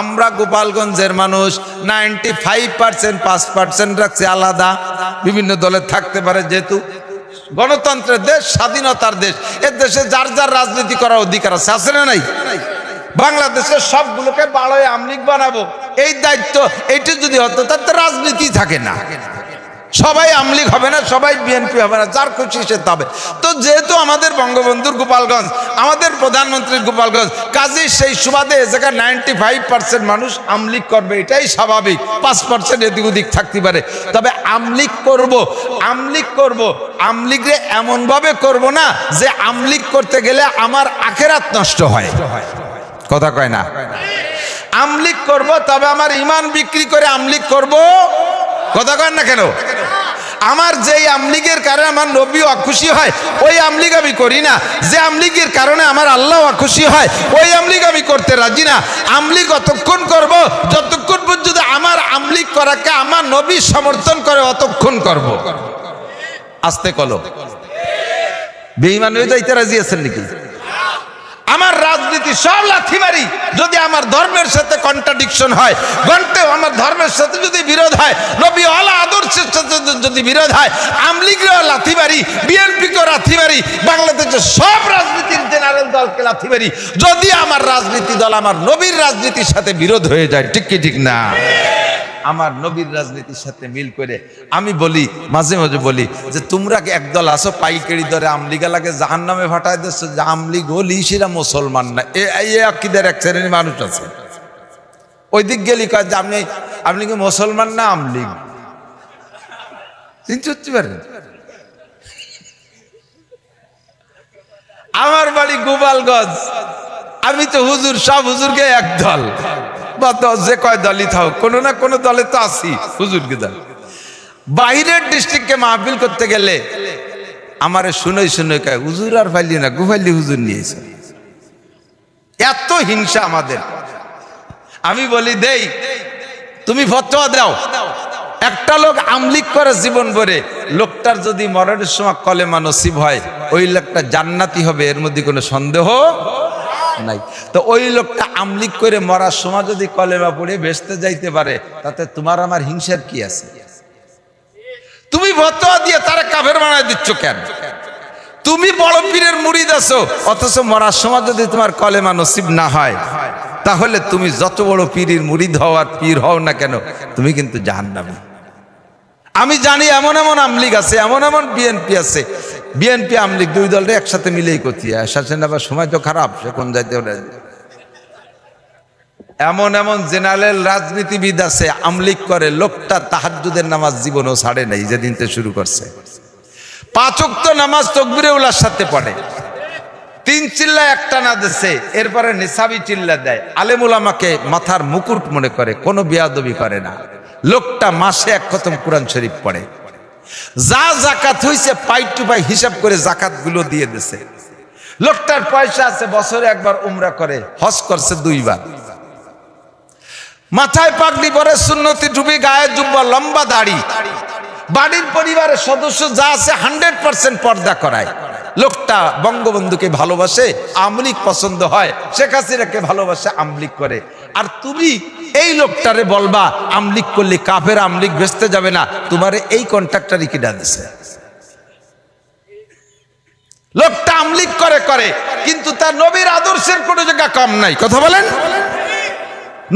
আমরা গোপালগঞ্জের মানুষ 95% 5% রাখছে আলাদা, বিভিন্ন দলে থাকতে পারে, যেহেতু গণতন্ত্রের দেশ, স্বাধীনতার দেশ, এর দেশে যার যার রাজনীতি করার অধিকার আছে, আছে না নাই? বাংলাদেশের সবগুলোকে বাড়ায় আমলিগ বানাবো, এই দায়িত্ব এইটা যদি হতো তাতে রাজনীতি থাকে না, সবাই আমলিগ হবে না, সবাই বিএনপি হবে না, যার খুশি সে তবে। তো যেহেতু আমাদের বঙ্গবন্ধুর গোপালগঞ্জ, আমাদের প্রধানমন্ত্রীর গোপালগঞ্জ, কাজে সেই সুবাদে এ জায়গায় 95% মানুষ আমলিগ করবে, এটাই স্বাভাবিক। 5% এদিক ওদিক থাকতে পারে, তবে আমলিগ করব আমলিগরে এমনভাবে করব না যে আমলিগ করতে গেলে আমার আখেরাত নষ্ট হয়। কথা কয় না? আমলিগ করব, তবে আমার ইমান বিক্রি করে আমলিগ করব। কথা কয় না কেন? আমার যেই আমলিগের কারণে আমার নবী অখুশি হয় ওই আমলিগ আমি করি না, যে আমলিগের কারণে আমার আল্লাহ অখুশি হয় ওই আমলিগ আমি করতে রাজি না। আমলিগ অতক্ষণ করব যতক্ষণ পর্যন্ত আমার আমলিগ করাকে আমার নবী সমর্থন করে, অতক্ষণ করব। আস্তে কলো, বেঈমান হয়ে যাইতে রাজি আছেন নাকি? আমার রাজনীতি সব লাথি মারি যদি আমার ধর্মের সাথে কন্ট্রাডিকশন হয়, আমার ধর্মের সাথে যদি বিরোধ হয়, নবী ওয়ালা আদর্শের সাথে যদি বিরোধ হয়, আমলিগেও লাথি মারি, বিএনপিকেও লাথি মারি, বাংলাদেশের সব রাজনীতির জেনারেল দলকে লাথি মারি, যদি আমার রাজনীতি দল আমার নবীর রাজনীতির সাথে বিরোধ হয়ে যায়। ঠিক কি ঠিক না? আমার নবীর রাজনীতির সাথে মিল করে আমি বলি, মাঝে মাঝে বলি যে তোমরা একদল আসো পাইকারি দরে আমলিগালাকে জাহান্নামে ফাটাই দিচ্ছ, যে আমলিগ হলি সেরা মুসলমান না, এই আকিদের এক শ্রেণীর মানুষ আছে। ওই দিক গেলি কয় যে আপনি কি মুসলমান না আমলিগ? চিন্তা করতে পারেন? আমার বাড়ি গোপালগঞ্জ, আমি তো হুজুর, সব হুজুরকে এক দল বা যে কয় দলই থাক, কোনো না কোনো দলে তো আছি হুজুরকে দল। বাইরের ডিস্ট্রিক্টকে মাহফিল করতে গেলে আমারে শুনে কয় হুজুর আর ফাইলি না, গুফাইলি হুজুর নিয়েছে। এত হিংসা আমাদের। আমি বলি দেই, তুমি ফতোয়া দাও, একটা লোক আমলিগ করে জীবন ভরে, লোকটার যদি মরণের সময় কলেমা নসিব হয় ওই লোকটা জান্নাতি হবে, এর মধ্যে কোনো সন্দেহ নাই। তো ওই লোকটা আমলিগ করে মরার সময় যদি কলেমা পড়ে বেহেশতে যাইতে পারে, তাতে তোমার আমার হিংসার কি আছে? তুমি ফতোয়া দিয়ে তারা কাফের বানায় দিচ্ছ কেন? তুমি বড় পীরের মুরিদ আছো, অথচ মরার সময় যদি তোমার কলেমা নসিব না হয়, তাহলে তুমি যত বড় পীরের মুরিদ হও আর পীর হও না কেন, তুমি কিন্তু জাহান্নামী। আমি জানি এমন এমন আমলিগ আছে, এমন এমন বিএনপি আছে, বিএনপি আমলিগ দুই দলটা একসাথে মিলেই করছি। আবার সময় তো খারাপ, সে কোন যাইতে এমন এমন জেনারেল রাজনীতিবিদ আছে, আমলিক করে, লোকটা তাহাজ্জুদের নামাজ জীবনও ছাড়ে নাই যেদিন থেকে শুরু করছে। 5 ওয়াক্ত নামাজ তাকবীরে উলার সাথে পড়ে, 3 চিল্লা একটা না দিচ্ছে, এরপরে নিসাবি চিল্লা দেয়, আলেম উলামাকে মাথার মুকুট মনে করে, কোনো বেয়াদবি করে না। লোকটা মাসে 1 খতম কোরআন শরীফ পড়ে, যা জাকাত হইছে পাই টু পাই হিসাব করে জাকাত গুলো দিয়ে দিছে। লোকটার পয়সা আছে, বছরে একবার উমরা করে, হজ করছে 2 বার, মাথায় পাগড়ি পরে, সুন্নতি টুপি, গায়ে জুব্বা, লম্বা দাড়ি, বাড়ির পরিবারের সদস্য যা আছে 100% পর্দা করায়। লোকটা বঙ্গবন্ধুকে ভালোবাসে, আমলিক পছন্দ হয়, শেখ হাসিনাকে ভালোবাসে, আমলিক করে। আর তুমি এই লোকটারে বলবা আমলিক করলে কাফের, আমলিক বেচতে যাবে না, তোমারে এই কন্ট্রাক্টরই কিনা দিছে। লোকটা আমলিক করে করে, কিন্তু তার নবীর আদর্শের কোনো জায়গা কম নাই। কথা বলেন,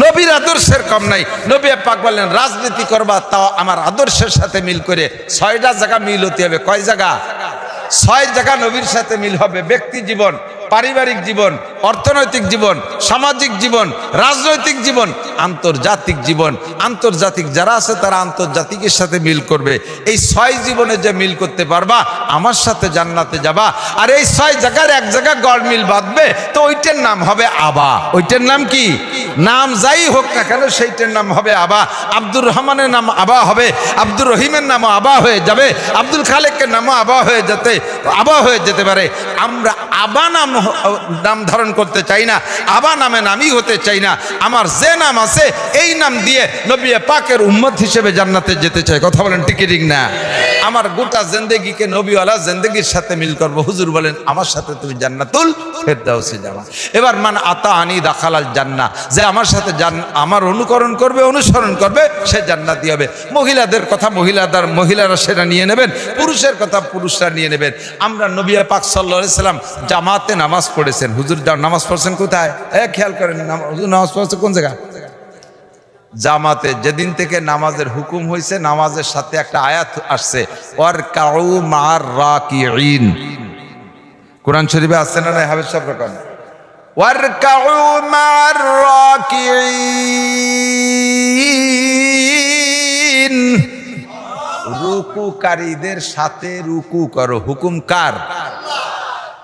নবীর আদর্শের কম নাই। নবী পাক বললেন রাজনীতি করবা তাও আমার আদর্শের সাথে মিল করে। 6টা জায়গা মিল হতে হবে। কয় জায়গা? 6 জায়গা নবীর সাথে মিল হবে। ব্যক্তি জীবন, পারিবারিক জীবন, অর্থনৈতিক জীবন, সামাজিক জীবন, রাজনৈতিক জীবন, আন্তর্জাতিক জীবন। আন্তর্জাতিক যারা আছে তারা আন্তর্জাতিকের সাথে মিল করবে। এই 6 জীবনে যে মিল করতে পারবা আমার সাথে জান্নাতে যাবা। আর এই 6 জায়গার এক জায়গা গড় মিল বাঁধবে তো ওইটার নাম হবে আবা। ওইটার নাম কি? নাম যাই হোক না কেন সেইটার নাম হবে আবা। আব্দুর রহমানের নাম আবা হবে, আব্দুর রহিমের নামও আবা হয়ে যাবে, আব্দুল খালেকের নামও আবা হয়ে যেতে পারে। আমরা আবা নাম ধারণ করতে চাই না, আবা নামে নামই হতে চাই না। আমার যে নাম আছে এই নাম দিয়ে নবী পাকের উম্মত হিসেবে জান্নাতে যেতে চাই। কথা বলেন ঠিক ঠিক না? আমার গোটা জিন্দেগিকে নবীওয়ালা জিন্দেগির সাথে মিল করবো। হুজুর বলেন আমার সাথে তুমি জান্নাতুল ফেরদাউসে যাবা। এবার মান আতা আনি দাখালাল জান্নাহ, যে আমার সাথে আমার অনুকরণ করবে, অনুসরণ করবে, সে জান্নাতি হবে। মহিলাদের কথা মহিলারা সেটা নিয়ে নেবেন, পুরুষের কথা পুরুষরা নিয়ে নেবেন। আমরা নবী পাক সাল্লাল্লাহু আলাইহি সাল্লাম জামাতে নামাজ পড়েছেন। হুজুর নামাজ পড়ছেন কোথায়? খেয়াল করেন, হুজুর নামাজ পড়ছে কোন জায়গা? জামাতে। যেদিন থেকে নামাজের হুকুম হয়েছে, নামাজের সাথে একটা আয়াত আসছে, ওয়ারকাউ মা'আর রাকিঈন। কোরআন শরীফে আছে না? হাফেজ সাহেব রাখেন, ওয়ারকাউ মা'আর রাকিঈন, রুকুকারীদের সাথে রুকু করো। হুকুম কার?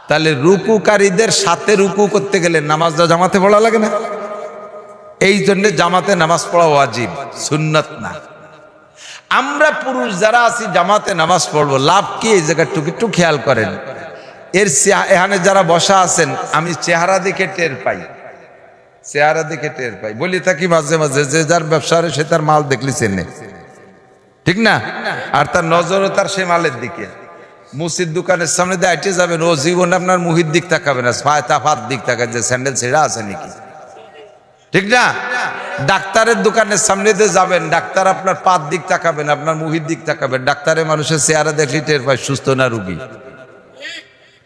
তাহলে রুকুকারীদের সাথে রুকু করতে গেলে নামাজটা জামাতে পড়া লাগে না? এই জন্য জামাতে নামাজ পড়া ওয়াজিব, সুন্নাত না। আমরা পুরুষ যারা আছি জামাতে নামাজ পড়বো, লাভ কি? এই জায়গাটুকু একটু খেয়াল করেন। এখানে যারা বসা আছেন আমি চেহারা দেখে টের পাই, বলি থাকি মাঝে মাঝে, যে যার ব্যবসা সে তার মাল দেখলি চেনে, ঠিক না? আর তার নজরও তার সে মালের দিকে। মুসির দোকানের সামনে দিয়ে আইটে যাবেন, ও জীবনে আপনার মুহির দিক তাকাবে না, ফাত দিক তাকাবে যে স্যান্ডেল ছেঁড়া আছে নাকি, ঠিক না? ডাক্তারের দোকানের সামনে দিয়ে যাবেন, ডাক্তার আপনার পাত দিক তাকাবেন, আপনার মুহির দিক তাকাবেন। ডাক্তারের মানুষের চেহারা দেখলি টের পায় সুস্থ না রুগী,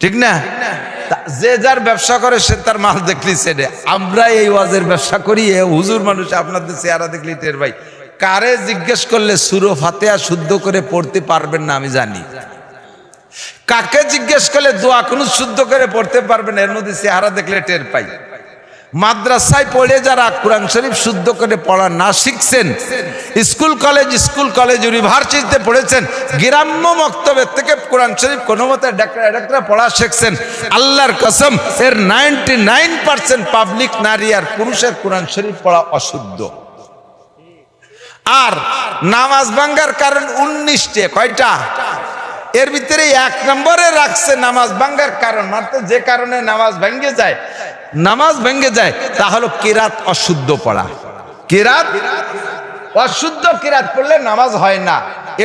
ঠিক না? যে যার ব্যবসা করে সে তার মাল দেখলি চেনে। আমরা এই ওয়াজের ব্যবসা করি, হুজুর মানুষ, আপনাদের চেহারা দেখলি টের পাই। কারে জিজ্ঞেস করলে সূরা ফাতিহা শুদ্ধ করে পড়তে পারবেন না আমি জানি, কাকে জিজ্ঞেস করলে দোয়া কুনুত শুদ্ধ করে পড়তে পারবেন, এর মধ্যে চেহারা দেখলে টের পাই। মাদ্রাসায় পড়ে যারা কোরআন শরীফ শুদ্ধ করে পড়া না শিখছেন, স্কুল কলেজ ইউনিভার্সিটিতে পড়েছেন, গ্রাম্য মক্তবের থেকে কোরআন শরীফ কোনো মতে ডাক্তার পড়া শিখছেন, আল্লাহর কসম এর 99% পাবলিক নারী আর পুরুষের কোরআন শরীফ পড়া অশুদ্ধ। আর নামাজ ভাঙ্গার কারণ 19টে। কয়টা? এর ভিতরে 1 নম্বরে রাখছে নামাজ ভাঙ্গার কারণ, মাত্র যে কারণে নামাজ ভেঙে যায় তা হলো কিরাত অশুদ্ধ পড়া। কিরাত অশুদ্ধ কিরাত পড়লে নামাজ হয় না।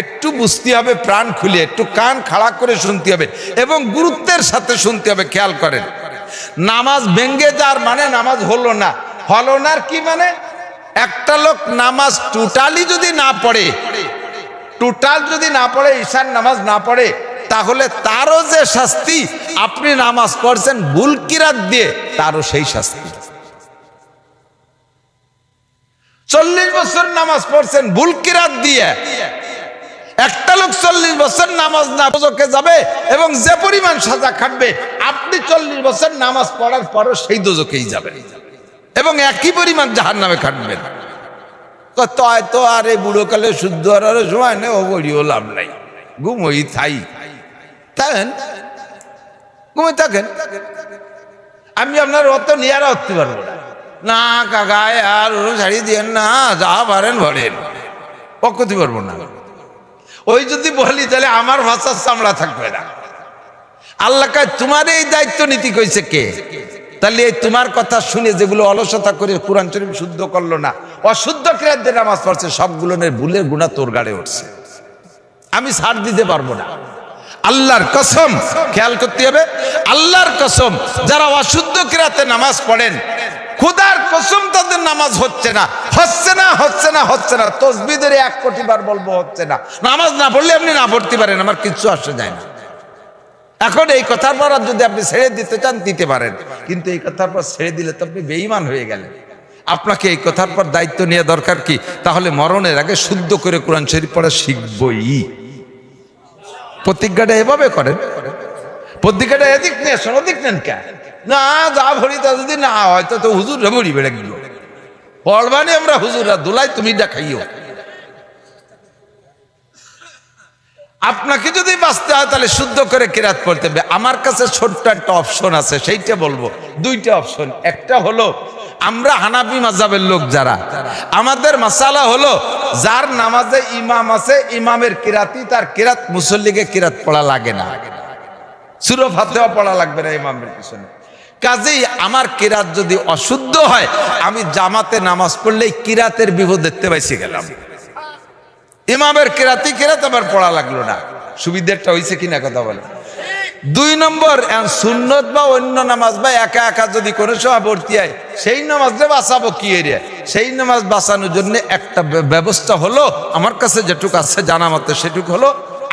একটু বুঝতে হবে, প্রাণ খুলে একটু কান খাড়া করে শুনতে হবে এবং গুরুত্বের সাথে শুনতে হবে। খেয়াল করেন, নামাজ ভেঙে যাওয়ার মানে নামাজ হলো না। কি মানে? একটা লোক নামাজ টোটালি যদি না পড়ে, ঈশার নামাজ না পড়ে, তাহলে তারও যে শাস্তি, আপনি নামাজ পড়ছেন ভুল কিরাত দিয়ে, তারও সেই শাস্তি। 40 বছর নামাজ পড়ছেন ভুল কিরাত দিয়ে, একটা লোক 40 বছর নামাজ না দোজখে যাবে এবং যে পরিমাণ সাজা খাটবে, আপনি 40 বছর নামাজ পড়ার পরও সেই দোজখেই যাবেন। এবং একই পরিমাণ জাহান্নামে খাটবেন। তো আর এই বুড়ো কালে শুদ্ধ হওয়ার সময় নেই, ও বড়িও লাভ নাই, ঘুমোই থাকেন ঘুমোই থাকেন। আমি আপনার অত নিয়ারা হতে পারবো না। না কাকা আর ছাড়িয়ে দিয়েন না, যা পারেন ভরেন, পক্ষতি পারবো না। ওই যদি বলি তাহলে আমার ভাষার চামড়া থাকবে না। আল্লাহ কয় তোমার এই দায়িত্ব নীতি কইছে কে? তাহলে এই তোমার কথা শুনে যেগুলো অলসতা করে কোরআন শরীফ শুদ্ধ করলো না, অশুদ্ধ ক্রিয়াত দিয়ে নামাজ পড়ছে, সবগুলো ভুলের গুণা তোর গাড়ে উঠছে। আমি ছাড় দিতে পারবো না। আল্লাহর কসম, খেয়াল করতে হবে, আল্লাহর কসম, যারা অশুদ্ধ ক্রিয়াতে নামাজ পড়েন, খোদার কসম তাদের নামাজ হচ্ছে না, হচ্ছে না, হচ্ছে না, হচ্ছে না। তসবিহ ধরে 1 কোটি বার বলবো হচ্ছে না। নামাজ না পড়লে আপনি না পড়তে পারেন, আমার কিচ্ছু আসে যায় না। এখন এই কথার পর যদি আপনি ছেড়ে দিতে চান দিতে পারেন, কিন্তু এই কথার পর ছেড়ে দিলে তো আপনি বেঈমান হয়ে গেলেন। আপনাকে এই কথার পর দায়িত্ব নেওয়া দরকার কি? তাহলে মরণের আগে শুদ্ধ করে কোরআন শরীফ পড়া শিখবই। প্রতিজ্ঞাটা এভাবে করেন, প্রতিজ্ঞাটা এদিক নিয়ে আসুন, ওদিক নেন কেন? না যা ভরি তা যদি না হয় তো হুজুর ভরি বেড়ে গেল পড়বানি, আমরা হুজুররা দোলাই, তুমি দেখাইও। আপনাকে যদি বাঁচতে হয় তাহলে শুদ্ধ করে কিরাত পড়তে হবে। আমার কাছে ছোট্ট একটা অপশন আছে, সেইটা বলবো। 2টা অপশন। একটা হলো আমরা হানাফি মাযহাবের লোক যারা, আমাদের মাসালা হলো যার নামাজে ইমাম আছে, ইমামের কিরাতি তার কিরাত, মুসল্লিকে কিরাত পড়া লাগে না, সূরা ফাতিহা পড়া লাগবে না ইমামের পিছনে। কাজেই আমার কিরাত যদি অশুদ্ধ হয়, আমি জামাতে নামাজ পড়লেই কিরাতের বিপদ দেখতে পাইছি গেলাম। ইমামের কিরাতি কিরাত আবার পড়া লাগলো না। সুবিধাটা হয়েছে কিনা কথা বলে। 2 নম্বর, সুন্নত বা অন্য নামাজ বা একা একা যদি কোনো সময় ভর্তি হয়, সেই নামাজে বাঁচাবো কি এর? সেই নামাজ বাঁচানোর জন্য একটা ব্যবস্থা হলো, আমার কাছে যেটুকু আছে জানা মতে সেটুকু হলো,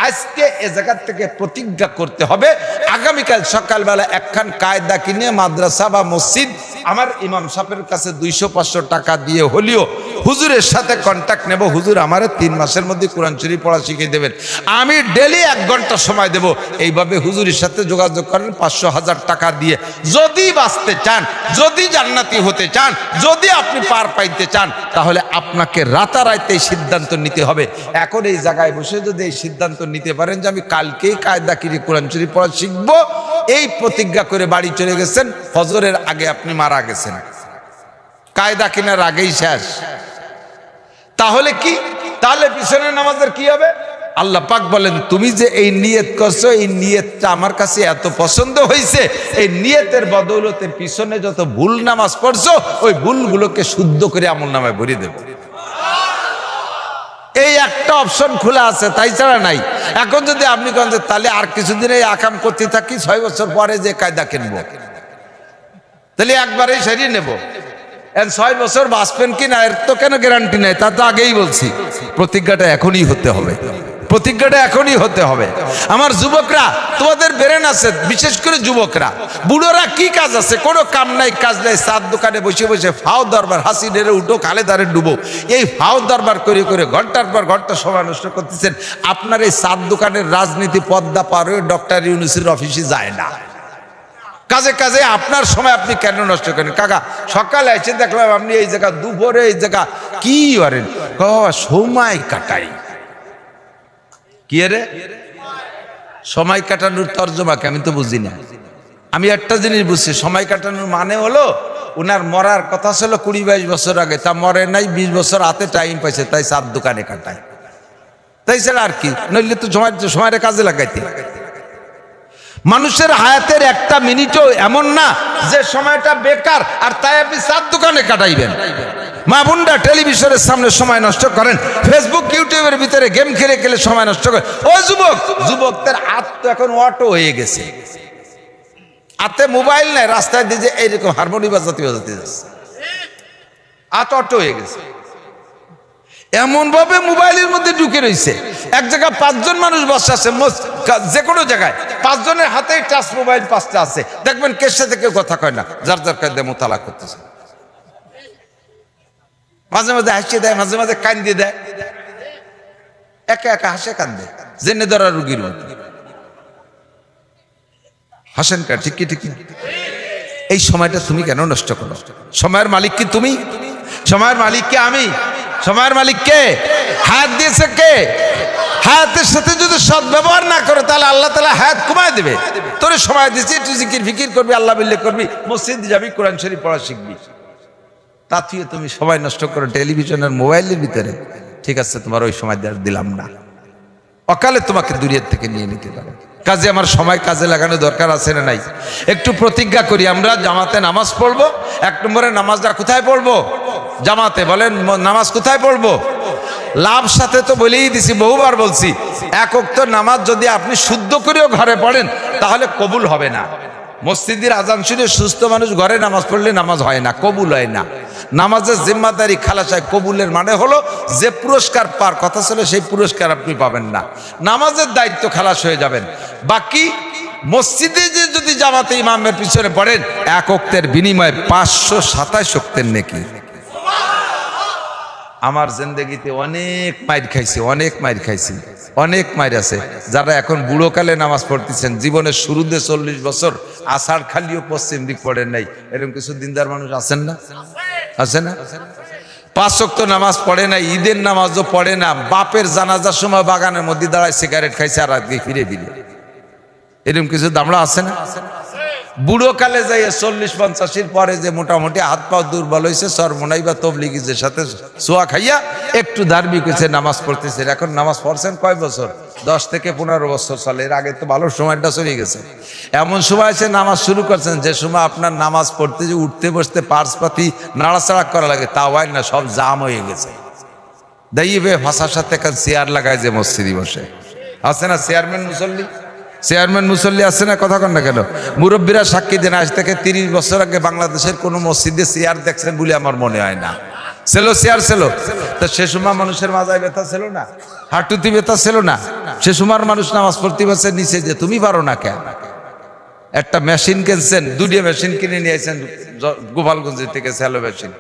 আজকে এ জায়গা থেকে প্রতিজ্ঞা করতে হবে, আগামীকাল সকালবেলা একখান কায়দা কিনে মাদ্রাসা বা মসজিদ আমার ইমাম সাহেবের কাছে 200-500 টাকা দিয়ে হলেও হুজুরের সাথে কন্ট্যাক্ট নেব, হুজুর আমারে 3 মাসের মধ্যে কোরআন শরীফ পড়া শিখিয়ে দেবেন, আমি ডেলি 1 ঘন্টা সময় দেব। এইভাবে হুজুরের সাথে যোগাযোগ করেন 500-1000 টাকা দিয়ে। যদি বাঁচতে চান, যদি জান্নাতি হতে চান, যদি আপনি পার পাইতে চান, তাহলে আপনাকে রাতারাইতে এই সিদ্ধান্ত নিতে হবে। এখন এই জায়গায় বসে যদি এই সিদ্ধান্ত নিতে পারেন যে আমি কালকেই কায়দা কিনে কোরআন শরীফ পড়া শিখবো, এই প্রতিজ্ঞা করে বাড়ি চলে গেছেন, ফজরের আগে আপনি মারা গেছেন, কায়দা কিনার আগেই শেষ। তাহলে কি? তাহলে পিছনের নামাজের কি হবে? আল্লাহ পাক বলেন, তুমি যে এই নিয়ত করছো, এই নিয়তটা আমার কাছে এত পছন্দ হয়েছে, এই নিয়তের বদৌলতে পিছনে যত ভুল নামাজ পড়ছো, ওই ভুলগুলোকে শুদ্ধ করে আমলনামায় ভরে দেব। এই একটা অপশন খোলা আছে, তাই ছাড়া নাই। এখন যদি আপনি কেন তাহলে আর কিছুদিন এই আকাম করতে থাকি, 6 বছর পরে যে কায়দা কিনবো, তাহলে একবারেই সেরিয়ে নেব। 6 বছর বাঁচবেন কিনা এর তো কেন গ্যারান্টি নেই, তা তো আগেই বলছি। প্রতিজ্ঞাটা এখনই হতে হবে, প্রতিজ্ঞাটা এখনই হতে হবে। আমার যুবকরা, তোমাদের ব্রেন আছে, বিশেষ করে যুবকরা, বুড়োরা কি কাজ আছে? কোনো কাম নাই, কাজ নাই, চার দোকানে বসে বসে ফাও দরবার, হাসি ডেরে উঠো, খালে দারে ডুবো, এই ফাও দরবার করে করে ঘন্টার পর ঘন্টা সময় নষ্ট করতেছেন। আপনার এই চার দোকানের রাজনীতি পদ্মা পার হয়ে ডক্টর ইউনূসের অফিসে যায় না। কাজে কাজে আপনার সময় আপনি কেন নষ্ট করেন? কাকা সকালে এসে দেখলাম আপনি এই জায়গা, দুপুরে এই জায়গা কি করেন? সময় কাটাই। কি রে সময় কাটানোর তর্জমাকে আমি তো বুঝি না। আমি একটা জিনিস বুঝছি, সময় কাটানোর মানে হলো উনার মরার কথা ছিল 20-22 বছর আগে, তা মরে নাই, 20 বছর হাতে টাইম পাইছে, তাই চার দোকানে কাটায়, তাই স্যার আর কি। নইলে তো সময়টা কাজে লাগাইতে। মানুষের হায়াতের একটা মিনিটও এমন না যে সময়টা বেকার, আর তাই আপনি চার দোকানে কাটাইবেন। মা বোনরা টেলিভিশনের সামনে সময় নষ্ট করেন, ফেসবুক ইউটিউবের ভিতরে গেম খেলে খেলে সময় নষ্ট করেন। ও যুবকদের হাত তো এখন অটো হয়ে গেছে, হাতে মোবাইল নাই, রাস্তায় দিয়ে এইরকম হারমোনি বাজাতে বাজাতে যাচ্ছে, হাত অটো হয়ে গেছে। এমন ভাবে মোবাইলের মধ্যে ঢুকে রয়েছে, এক জায়গায় 5 জন মানুষ বসে আছে, যে কোনো জায়গায় 5 জনের হাতেই টাচ মোবাইল 5টা আছে, দেখবেন কের সাথে কেউ কথা কয় না, যার যার কায়দা মোতালা করতেছে। মাঝে মাঝে হাসিয়ে দেয়, মাঝে মাঝে কান্দে দেয়, একা একা হাসে কান্দে, জেনে ধরা রুগীর মতো। হাসেন কা? ঠিক কি ঠিক? এই সময়টা তুমি কেন নষ্ট করো? সময়ের মালিক কি তুমি? সময়ের মালিক কে আমি? সময়ের মালিক কে? হায়াত দিয়েছে কে? হায়াতের সাথে যদি সদ্ব্যবহার না করো তাহলে আল্লাহ তাআলা হায়াত কমায় দেবে। তোরে সময় দিয়েছি, তুই জিকির ফিকির করবি, আল্লাহ বিল্লাহ করবি, মসজিদ যাবি, কোরআন শরীফ পড়া শিখবি, তা তুই তুমি সময় নষ্ট করো টেলিভিশনের মোবাইলের ভিতরে। ঠিক আছে, তোমার ওই সময় দিলাম না, অকালে তোমাকে দুনিয়ার থেকে নিয়ে নিতে পারে। কাজে আমার সময় কাজে লাগানো দরকার আছে না নাই? একটু প্রতিজ্ঞা করি, আমরা জামাতে নামাজ পড়বো। 1 নম্বরে নামাজটা কোথায় পড়বো? জামাতে। বলেন নামাজ কোথায় পড়বো? লাভ সাথে তো বলেই দিছি, বহুবার বলছি, 1 ওয়াক্ত নামাজ যদি আপনি শুদ্ধ করেও ঘরে পড়েন তাহলে কবুল হবে না। মসজিদের আজান শুনে সুস্থ মানুষ ঘরে নামাজ পড়লে নামাজ হয় না, কবুল হয় না। নামাজের জিম্মাদারি খালাস হয়। কবুলের মানে হলো যে পুরস্কার পার কথা ছিল সেই পুরস্কার আপনি পাবেন না, নামাজের দায়িত্ব খালাস হয়ে যাবেন। বাকি মসজিদে যে যদি জামাতে ইমামের পিছনে পড়েন 1 ওয়াক্তের বিনিময়ে 527 ওয়াক্তের নেকি। আমার জিন্দেগিতে অনেক মাইর খাইছি, অনেক মাইর খাইছি, অনেক মাইর আছে। যারা এখন বুড়োকালে নামাজ পড়তেছেন, জীবনের শুরুতে 40 বছর আষাঢ় খালিও পশ্চিম দিক পড়েন নাই, এরকম কিছু দিনদার মানুষ আছেন না? আছে না? 5 ওয়াক্ত নামাজ পড়ে না, ঈদের নামাজও পড়ে না, বাপের জানাজার সময় বাগানের মধ্যে দাঁড়ায় সিগারেট খাইছে আর আজকে ফিরে ফিরে, এরকম কিছু দামড়া আছে না? বুড়ো কালে যাই 40-50-এর পরে যে মোটামুটি হাত পাও দুর্বল হয়েছে, সরমনাই বা তবলিগীদের সাথে সোয়া খাইয়া একটু ধার্মিক হয়েছে, নামাজ পড়তেছে। এখন নামাজ পড়ছেন কয় বছর? 10 থেকে 15 বছর চলে। এর আগে তো ভালো সময়টা চলে গেছে। এমন সময় এসে নামাজ শুরু করছেন যে সময় আপনার নামাজ পড়তে যে উঠতে বসতে পার্স পাতি নাড়াচাড়া করা লাগে, তা হয় না, সব জাম হয়ে গেছে। দাইবে ভাষার সাথে এখন চেয়ার লাগায় যে মসজিদে বসে আছে না, চেয়ারম্যান মুসল্লি, চেয়ারম্যান মুসল্লি আছে না? কথা কন না কেন? মুরব্বীরা সাক্ষী দেন, আজ থেকে 30 বছর আগে বাংলাদেশের কোনো মসজিদে চেয়ার দেখছেন বলে আমার মনে হয় না। ছিল চেয়ার ছিল, তা সে সময় মানুষের মাজায় ব্যথা ছিল না, হাঁটুতে ব্যথা ছিল না। সে সময় মানুষ নামাজ পড়তে পারছে নিচে, যে তুমি পারো না কেন? একটা মেশিন কিনছেন, 2টা মেশিন কিনে নিয়েছেন গোপালগঞ্জ থেকে, স্যালো মেশিন।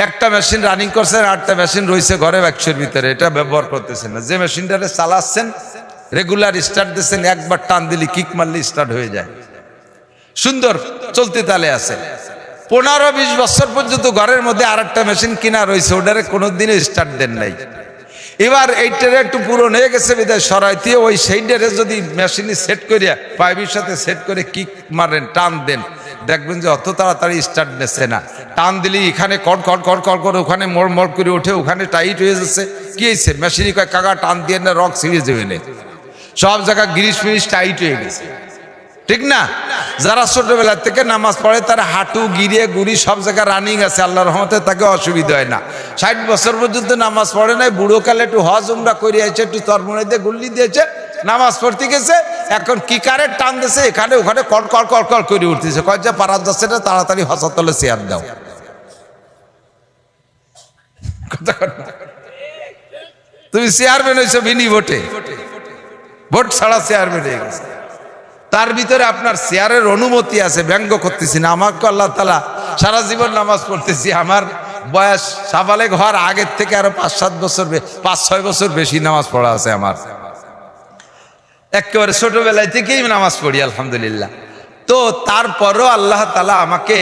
একটা মেশিন রানিং করছেন, 8টা মেশিন রয়েছে ঘরে বাক্সের ভিতরে, এটা ব্যবহার করতেছেন না। যে মেশিনটারে চালাচ্ছেন, রেগুলার স্টার্ট দিচ্ছেন, একবার টান দিলে কিক মারলে স্টার্ট হয়ে যায়, সুন্দর চলতে তালে আছে। 15-20 বছর পর্যন্ত ঘরের মধ্যে আরেকটা মেশিন কিনা রয়েছে, ওটারে কোনোদিনও স্টার্ট দেন নাই। এবার এইটারে একটু পুরনো হয়ে গেছে বিদায় সরাইতে ওই সেইটারে যদি মেশিনে সেট করিয়া পাইপের সাথে সেট করে কিক মারেন, টান দেন, দেখবেন যে অত তাড়াতাড়ি স্টার্ট নিচ্ছে না। টান দিলে এখানে কড় কড় কড় কড় করে, ওখানে মড় মড় করে ওঠে, ওখানে টাইট হয়ে যাচ্ছে। কি হয়েছে? মেশিনে কয় কাকা টান দিয়ে না, রক ছিঁড়ে যাবে না, সব জায়গা গিরিশ ফিরিশ টাইট হয়ে গেছে, ঠিক না? যারা ছোটবেলা থেকে নামাজ পড়ে তারা হাঁটু গিরে গুড়ি সব জায়গায় রানিং আছে, আল্লাহর রহমতে তাকে অসুবিধা হয় না। 60 বছর পর্যন্ত নামাজ পড়ে নাই, বুড়ো কালে একটু হজ উমরা করে আছে, একটু তরমুনে দিয়ে গুল্লি দিয়েছে, নামাজ পড়তে গেছে, এখন কি কারে টান দিয়েছে, এখানে ওখানে কল কল কল কল করে উঠতেছে। কয় যে পারা যাচ্ছে না, তাড়াতাড়ি হসতলে চেয়ার দাও। তুমি চেয়ারম্যান হয়েছো বিনি ভোটে, ভোট ছাড়া চেয়ারম্যান হয়ে গেছে। তার ভিতরে আপনার চেয়ারের অনুমতি আছে, ব্যঙ্গ করতেছি না। আমাকে আল্লাহ তাআলা সারা জীবন নামাজ পড়তেছি, আমার বয়স সাবালেগ হওয়ার আগের থেকে আরো 5-7 বছর 5-6 বছর বেশি নামাজ পড়া আছে আমার। একেবারে ছোটবেলায় থেকেই নামাজ পড়ি আলহামদুলিল্লাহ। তো তারপরও আল্লাহ তাআলা আমাকে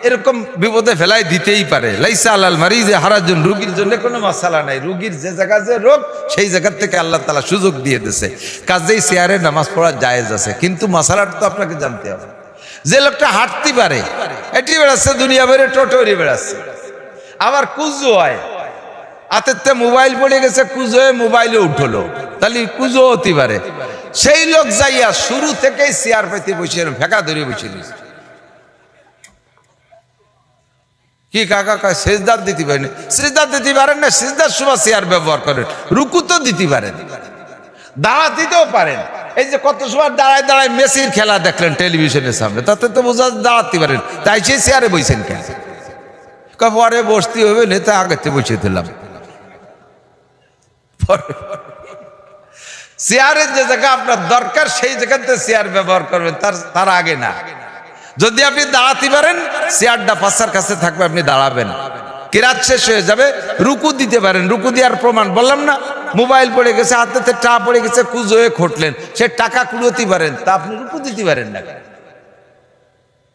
এরকম বিপদে ফেলাই দিতেই পারে। লাইসা আলাল মারিজে হারাজুন, রোগীর জন্য কোনো মাসালা নাই, রোগীর যে জায়গা যে রোগ সেই জায়গার থেকে আল্লাহ তাআলা সুযোগ দিয়ে দিয়েছে, কাজেই চেয়ারে নামাজ পড়া জায়েজ আছে। কিন্তু মাসালাটা তো আপনাকে জানতে হবে। যে লোকটা হাঁটতে পারে, এটি বেড়াচ্ছে দুনিয়া বেড়ে, টোটোরি বেড়াচ্ছে, আবার কুজো হয়, হাতের মোবাইল পড়ে গেছে, কুজো হয়ে মোবাইলে উঠলো, তাহলে কুজো হতে পারে। সেই লোক যাইয়া শুরু থেকেই চেয়ার পেতে বসে ফেঁকা ধরে বসে দিয়েছে। কি কাকা কয় সেজদার দিতে পারেন? সেজদার দিতে পারেন না, সেজদার সময় চেয়ার ব্যবহার করেন। রুকু তো দিতে পারেন, দাঁড়াতেও পারেন। এই যে কত সময় দাঁড়ায় দাঁড়ায় মেসির খেলা দেখলেন টেলিভিশনের সামনে, তাতে তো বোঝা দাঁড়াতে পারেন, তাই সেই চেয়ারে বসেন কেন? পরে বসতে হবে, নেতা আগেতে বসে দিলাম। চেয়ারের যে জায়গা আপনার দরকার সেই জায়গাতে চেয়ার ব্যবহার করবেন, তার আগে না। যদি আপনি দাঁড়াতে পারেন, চেয়ারটা পাশার কাছে থাকবে, আপনি দাঁড়াবেন, কিরাত শেষ হয়ে যাবে, রুকু দিতে পারেন। রুকু দেওয়ার প্রমাণ বললাম না, মোবাইল পড়ে গেছে, হাতে টা পড়ে গেছে, কুজো হয়ে খটলেন, সে টাকা কুড়োতে পারেন, তা আপনি রুকু দিতে পারেন না।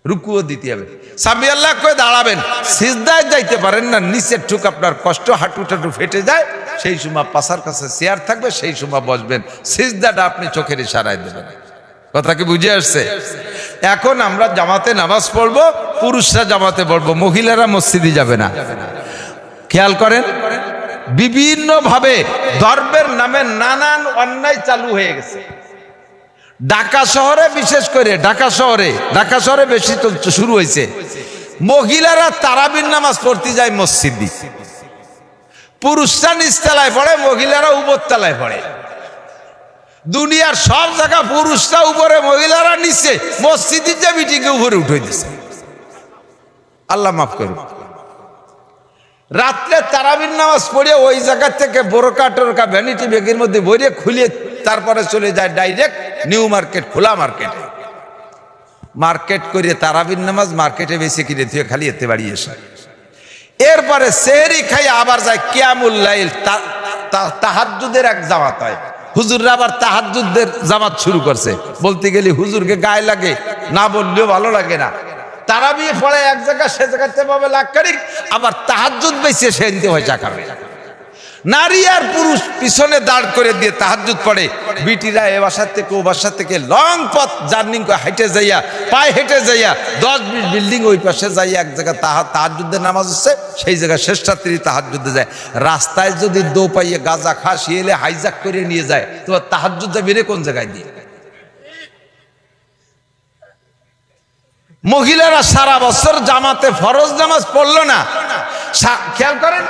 রুকুও দিতে হবে, সামি আল্লাহ করে দাঁড়াবেন, সিজদায় যাইতে পারেন না, নিচের ঠুক আপনার কষ্ট, হাঁটু টাটু ফেটে যায়, সেই সময় পাশার কাছে চেয়ার থাকবে, সেই সময় বসবেন, সিজদাটা আপনি চোখের ইশারায় দেবেন। কথা কি বুঝে আসছে? এখন আমরা জামাতে নামাজ পড়বো, পুরুষরা জামাতে পড়বো, মহিলারা মসজিদে যাবে না। খেয়াল করেন, বিভিন্ন ভাবে ধর্মের নামে নানান অন্যায় চালু হয়ে গেছে। ঢাকা শহরে, বিশেষ করে ঢাকা শহরে বেশি তো শুরু হয়েছে। মহিলারা তারাবির নামাজ পড়তে যায় মসজিদে, পুরুষরা নিচতলায় পড়ে, মহিলারা উপরতলায় পড়ে। দুনিয়ার সব জায়গা পুরুষরা উপরে, মহিলারা নিচে, মসজিদের যে মিটিংয়ে উপরে উঠে দিচ্ছে। আল্লাহ মাফ করুন। রাত্রে তারাবির নামাজ পড়ে ওই জায়গা থেকে বোরকা টোরকা ভ্যানিটি ব্যাগের মধ্যে ভরে খুলে তারপরে চলে যায় ডাইরেক্ট নিউ মার্কেট, খোলা মার্কেট করে তারাবির নামাজ মার্কেটে বেশি কিনে দিয়ে খালি এতে বাড়ি এসে, এরপরে সেহরি খাই আবার যায় কিয়ামুল লাইল, তাহাজ্জুদের এক জামাত হয়। হুজুররা আবার তাহাজ্জুদের জামাত শুরু করছে। বলতে গেলে হুজুরকে গায়ে লাগে, না বললেও ভালো লাগে না। তারাবি পড়ে এক জায়গা, সে জায়গাতে পাবে লাখ কারিক, আবার তাহাজ্জুদ বেশি সে নিতে হয় চাকাবে। নারী আর পুরুষ পিছনে দাঁড় করে দিয়ে তাহাজ্জুদ পড়ে। বিটিরা এ বাসার থেকে ও বাসার থেকে লং পথ জার্নি হেঁটে যাইয়া, পায়ে হেঁটে যাইয়া 10-20 বিল্ডিং ওই পাশে যাইয়া এক জায়গায় তাহাজ্জুদের নামাজ হচ্ছে, সেই জায়গায় শেষ রাত্রি তাহাজ্জুদে যায়। রাস্তায় যদি দো পাইয়ে গাঁজা খা শিয়েলে হাইজাক করে নিয়ে যায়, তোমার তাহাজ্জুদ যাবে রে কোন জায়গায় দিয়ে? মহিলারা সারা বছর জামাতে ফরজ নামাজ পড়লো না। খেয়াল করেন,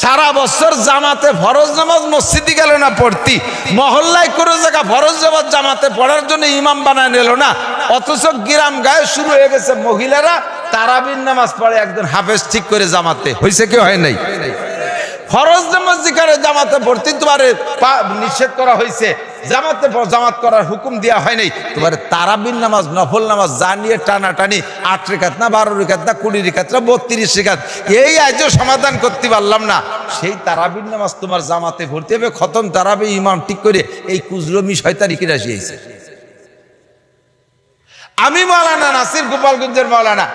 সারা বছর জামাতে ফরজ নামাজ মসজিদে গেল না পড়তি, মহল্লায় কোনো জায়গা ফরজ নামাজ জামাতে পড়ার জন্য ইমাম বানায় নিল না। অথচ গ্রাম গায়ে শুরু হয়ে গেছে মহিলারা তারাবির নামাজ পড়ে, একজন হাফেজ ঠিক করে জামাতে হয়েছে কি হয় নাই? ফরজ নামাজ যেখানে জামাতে পড়তে তোমার নিষেধ করা হয়েছে, জামাত করার হুকুম দেওয়া হয় নাই। তোমার তারাবির নামাজ, নফল নামাজ যা নিয়ে টানাটানি, 8 রেখাত না 12 রেখাত না 20 রেখাত না 32 রেখাত, এই আজও সমাধান করতে পারলাম না। সেই তারাবির নামাজ তোমার জামাতে পড়তে হবে, খতম তারাবি ইমাম ঠিক করে। এই কুজরমি শয়তানি কিরা শিয়েছে। আমি মাওলানা নাসির, গোপালগঞ্জের মাওলানা,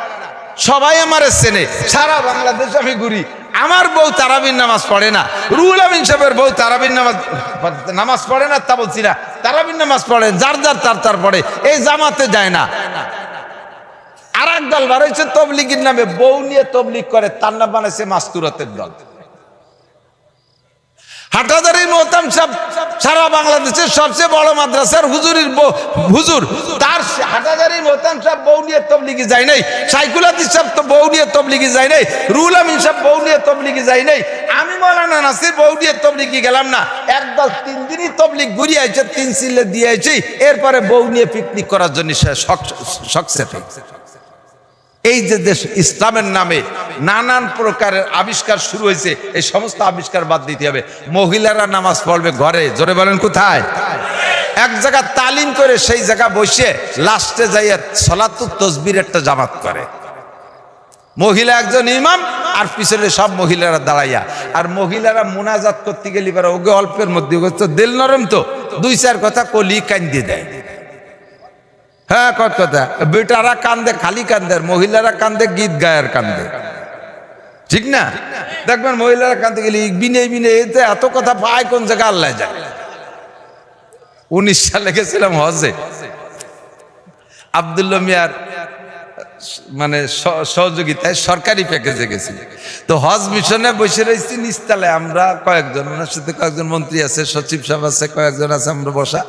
সবাই আমার চেনে, সারা বাংলাদেশ আমি ঘুরি। আমার বউ তারাবির নামাজ পড়ে না, রুহুল আমিন সাহেবের বউ তারাবির নামাজ পড়ে না তা বলছি না, তারাবির নামাজ পড়ে, যার তার পড়ে, এই জামাতে যায় না। আর এক দল বার হয়েছে তবলিগের নামে, বউ নিয়ে তবলিগ করে, তার নাম বানাইছে মাস্তুরাতের দল। হাটাজারি মোহতাম সাহেব সারা বাংলাদেশের সবচেয়ে বড় মাদ্রাসার হুজুর, তার হাটাজারি মোহতাম সাহেব বউ নিয়ে তবলিগে যায় নাই, সাইকুল হাদিস সাহেব তো বউ নিয়ে তবলিগে যায় নাই, রুহুল আমিন সাহেব বউ নিয়ে তবলিগে যায় নাই, আমি মাওলানা নাসির বউ নিয়ে তবলিগে গেলাম না। একদল 3 দিনই তবলিগ ঘুরিয়ে আইছে, 3 সিলে দিয়ে আইছি, এরপরে বউ নিয়ে পিকনিক করার জন্য সকসেটে। এই যে দেশ ইসলামের নামে নানান প্রকারের আবিষ্কার শুরু হয়েছে, এই সমস্ত আবিষ্কার বাদ দিতে হবে। মহিলারা নামাজ পড়বে ঘরে, জোরে বলেন কোথায়? এক জায়গা তালিম করে সেই জায়গা বসে লাস্টে যাইয়া সালাতুত তাসবির একটা জামাত করে, মহিলা একজন ইমাম আর পিছনে সব মহিলারা দাঁড়াইয়া। আর মহিলারা মুনাজাত করতে গেলে ওকে অল্পের মধ্যে দিল নরম তো 2-4 কথা কলি কান্দি দেয়। হ্যাঁ, কথা বেটারা কান্দে, খালি কান্দে, আর মহিলারা কান্দে গীত গায়ের কান্দে, ঠিক না? দেখবেন মহিলারা কান্দে গেলে বিনে এতে এত কথা পায় কোন জায়গা আল্লাহ যায়। 19 সালে গেছিলাম হজে, আব্দুল্লাহ মিয়ার মানে সহযোগিতায় সরকারি প্যাকেজে গেছি। তো হজ মিশনে বসে রয়েছি নিচতলায়, আমরা কয়েকজন, ওনার সাথে কয়েকজন মন্ত্রী আছে, সচিব সাহেব আছে, কয়েকজন আছে, আমরা বসা।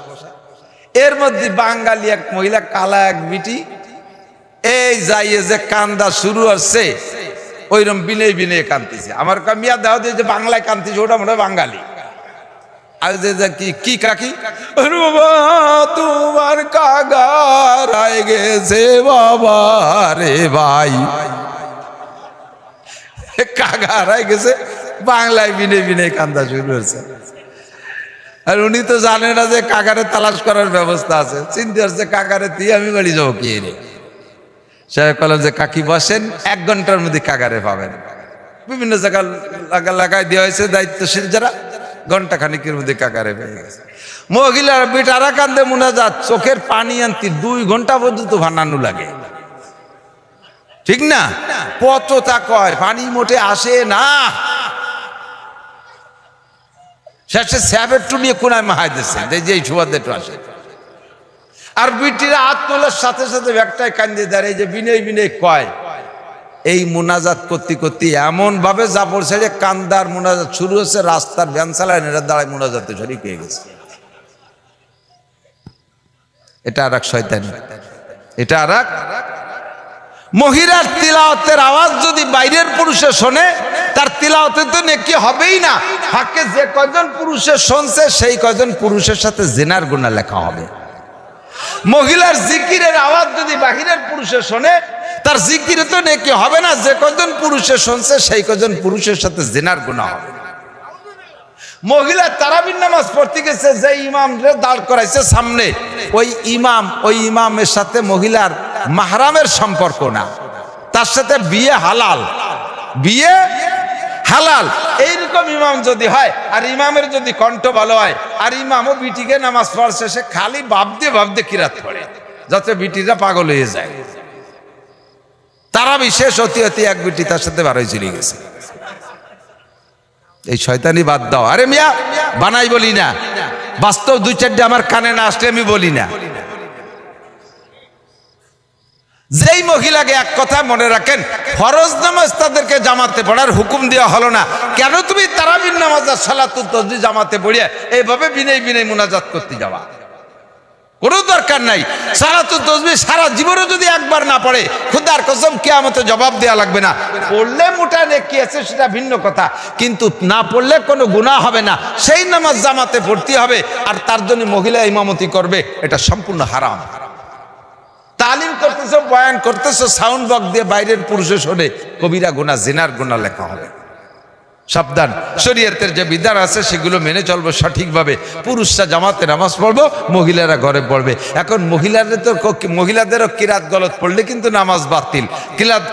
এর মধ্যে বাঙালি এক মহিলা, কালা এক বিটি, এই যাইয়ে যে কান্দা শুরু হচ্ছে, ওইরকম বিনে কান্দিছে। আমার মিয়া দেওয়া দিয়ে যে বাংলায় কান্দিছে, ওটা মনে হয় বাঙালি। আর যে কি কাকি, তোমার কাগার আয় গেছে বাবা রে ভাই, কাগার আয় গেছে, বাংলায় বিনে কান্দা শুরু হচ্ছে। আর উনি তো জানে না যে কাকারে তালাশ করার ব্যবস্থা আছে, চিন্তা হচ্ছে কাকারে দিয়ে আমি বাড়ি যাবো কি রে। সাহেব বললেন যে কাকি বসেন, 1 ঘন্টার মধ্যে কাকারে পাবেন। বিভিন্ন জায়গা লাগাই দেওয়া হয়েছে দায়িত্বশীল যারা, ঘন্টা খানিকের মধ্যে কাকারে পেয়ে গেছে। মহিলার বেটারা কান্দে মুনাজাত, চোখের পানি আনতে 2 ঘন্টা পর্যন্ত ভানানো লাগে। ঠিক না? পততা কয়, পানি মোটে আসে না। শেষে স্যাবের টু নিয়ে কোনায় মাহাই দিচ্ছে যে এই সুবাদে একটু আসে। আর বিটিরা হাত তোলার সাথে সাথে ব্যাগটায় কান্দে দাঁড়িয়ে যে বিনয় বিনয় কয়। এই মুনাজাত করতে করতে এমন ভাবে জাফর ছেড়ে কান্দার মুনাজাত শুরু হচ্ছে, রাস্তার ভ্যান চালায় এরা দাঁড়ায় মুনাজাতে শরীক হয়ে গেছে। এটা আর এক শয়তানি, এটা আর এক। মহিলার তিলাওয়াতের আওয়াজ যদি বাইরের পুরুষে শোনে, তার তিলাওয়াতে তো নেকি হবেই না। হাকে যে কয়জন পুরুষে শুনছে সেই কয়জন পুরুষের সাথে জিনার গুনাহ লেখা হবে। মহিলার জিকিরের আওয়াজ যদি বাহিরের পুরুষে শোনে, তার জিকিরে তো নেকি হবে না। যে কয়জন পুরুষে শুনছে সেই কয়জন পুরুষের সাথে জিনার গুনাহ হবে। মহিলা তারাবির নামাজ পড়তে গেছে, যে ইমাম দাঁড় করাইছে সামনে, ওই ইমামের সাথে মহিলার মাহরামের সম্পর্ক না, তার সাথে বিয়ে হালাল, বিয়ে হালাল। এইরকম ইমাম যদি হয়, আর ইমামের যদি কণ্ঠ ভালো হয়, আর ইমামও বিটিকে নামাজ পড়ছে, সে খালি ভাবতে কিরাত পড়ে, যাতে বিটিরা পাগল হয়ে যায়। তারা বিশেষ অতি অতি এক বিটি তার সাথে বারোই চলে গেছে। এই শয়তানি বাদ দাও। আরে মিয়া বানাই বলি না, বাস্তব দুই চারটে আমার কানে না আসলে আমি বলি না। যেই মহিলাকে এক কথা মনে রাখেন, ফরজ নামাজ তাদেরকে জামাতে পড়ার হুকুম দেওয়া হলো না, কেন তুমি তারাবির নামাজ আর সালাতুত তাসবিহ জামাতে পড়িয়ে এইভাবে বিনয় বিনয় মুনাজাত করতে যাওয়া? কোনো দরকার নাই। সালাতুত তাসবিহ সারা জীবনে যদি একবার না পড়ে, খোদার কসম কিয়ামতে জবাব দেওয়া লাগবে না। পড়লে মোটা নেকি আছে সেটা ভিন্ন কথা, কিন্তু না পড়লে কোনো গুনাহ হবে না। সেই নামাজ জামাতে পড়তে হবে, আর তার জন্য মহিলা ইমামতি করবে, এটা সম্পূর্ণ হারাম। তালিম করতেছো, বয়ান করতেছো, সাউন্ড বক্স দিয়ে বাইরের পুরুষে শোনে, কবিরা গুনাহ, জিনার গুনাহ লেখা হবে। সাবধান। শরীয়তের যে বিধান আছে সেগুলো মেনে চলবো সঠিকভাবে। পুরুষরা জামাতে নামাজ পড়বো, মহিলারা ঘরে পড়বে। এখন মহিলাদেরও কিরাত গলত পড়লে কিন্তু নামাজ বাতিল,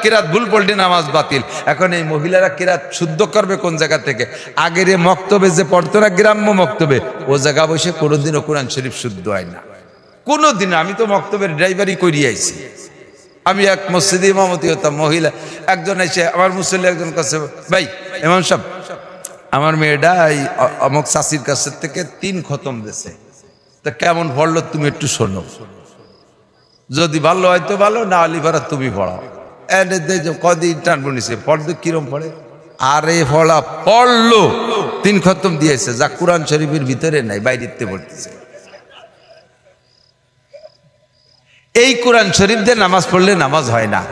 কিরাত ভুল পড়লে নামাজ বাতিল। এখন এই মহিলারা কিরাত শুদ্ধ করবে কোন জায়গা থেকে? আগের মক্তবে যে পড়তো না, গ্রাম্য মক্তবে, ও জায়গা বসে কোনোদিনও কোরআন শরীফ শুদ্ধ হয় না, কোনোদিন। আমি তো মক্তবের ড্রাইভারি করিয়ে আইছি। আমি এক মসজিদে ইমামতি হতাম, মহিলা একজন এসে আমার মুসল্লি একজন কাছে, ভাই ইমাম সাহেব, আমার মেয়েটা এই অমুক চাষির কাছে থেকে 3 খতম দিয়েছে, তা কেমন পড়লো তুমি একটু শোনো, যদি ভালো হয় তো ভালো, না হলে ভাড়া তুমি পড়াও। কদিন টানবো নিছে, পড়তে কিরম পড়ে? আরে পড়া পড়লো, 3 খতম দিয়েছে, যা কোরআন শরীফের ভিতরে নাই, বাইরেতে পড়তেছে। এই কোরআন শরীফ দিয়ে নামাজ পড়লে নামাজ হয় না।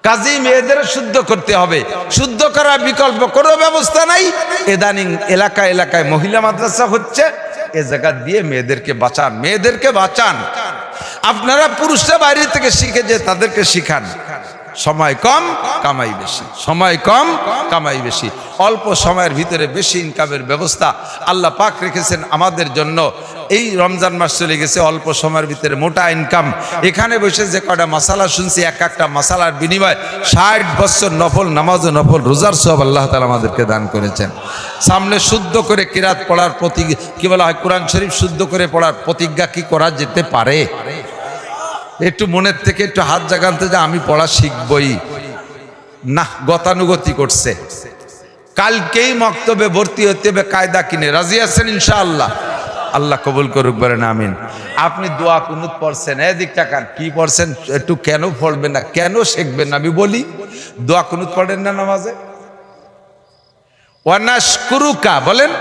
কাজেই মেয়েদের শুদ্ধ করতে হবে। শুদ্ধ করার বিকল্প কোনো ব্যবস্থা নাই। ইদানিং এলাকায় এলাকায় মহিলা মাদ্রাসা হচ্ছে, এ জায়গা দিয়ে মেয়েদেরকে বাঁচান, মেয়েদেরকে বাঁচান। আপনারা পুরুষরা বাইরে থেকে শিখে যে তাদেরকে শিখান। সময় কম কামাই বেশি, সময় কম কামাই বেশি। অল্প সময়ের ভিতরে বেশি ইনকামের ব্যবস্থা আল্লাহ পাক রেখেছেন আমাদের জন্য। এই রমজান মাস চলে গেছে, অল্প সময়ের ভিতরে মোটা ইনকাম। এখানে বসে যে কটা মাসালা শুনছি, এক একটা মাসালার বিনিময়ে 60 বছর নফল নামাজ ও নফল রোজার সওয়াব আল্লাহ তাআলা আমাদেরকে দান করেছেন। সামনে শুদ্ধ করে কিরাত পড়ার কি বলা হয়, কোরআন শরীফ শুদ্ধ করে পড়ার প্রতিজ্ঞা কি করা যেতে পারে? একটু মনের থেকে একটু হাত জাগানতে, যে আমি পড়া শিখবই না, গতানুগতি করছে। কালকেই মক্তবে ভর্তি হতে হবে, কায়দা কিনে। রাজি আছেন ইনশাআল্লাহ? আল্লাহ কবুল করুক, বলেন আমিন। আপনি দোয়া কুনুত পড়ছেন, এদিক টাকার কি পড়ছেন, একটু কেন পড়বেন না, কেন শিখবেন না? আমি বলি, দোয়া কুনুত পড়েন না নামাজে? ওয়ানাশকুরুকা বলেন,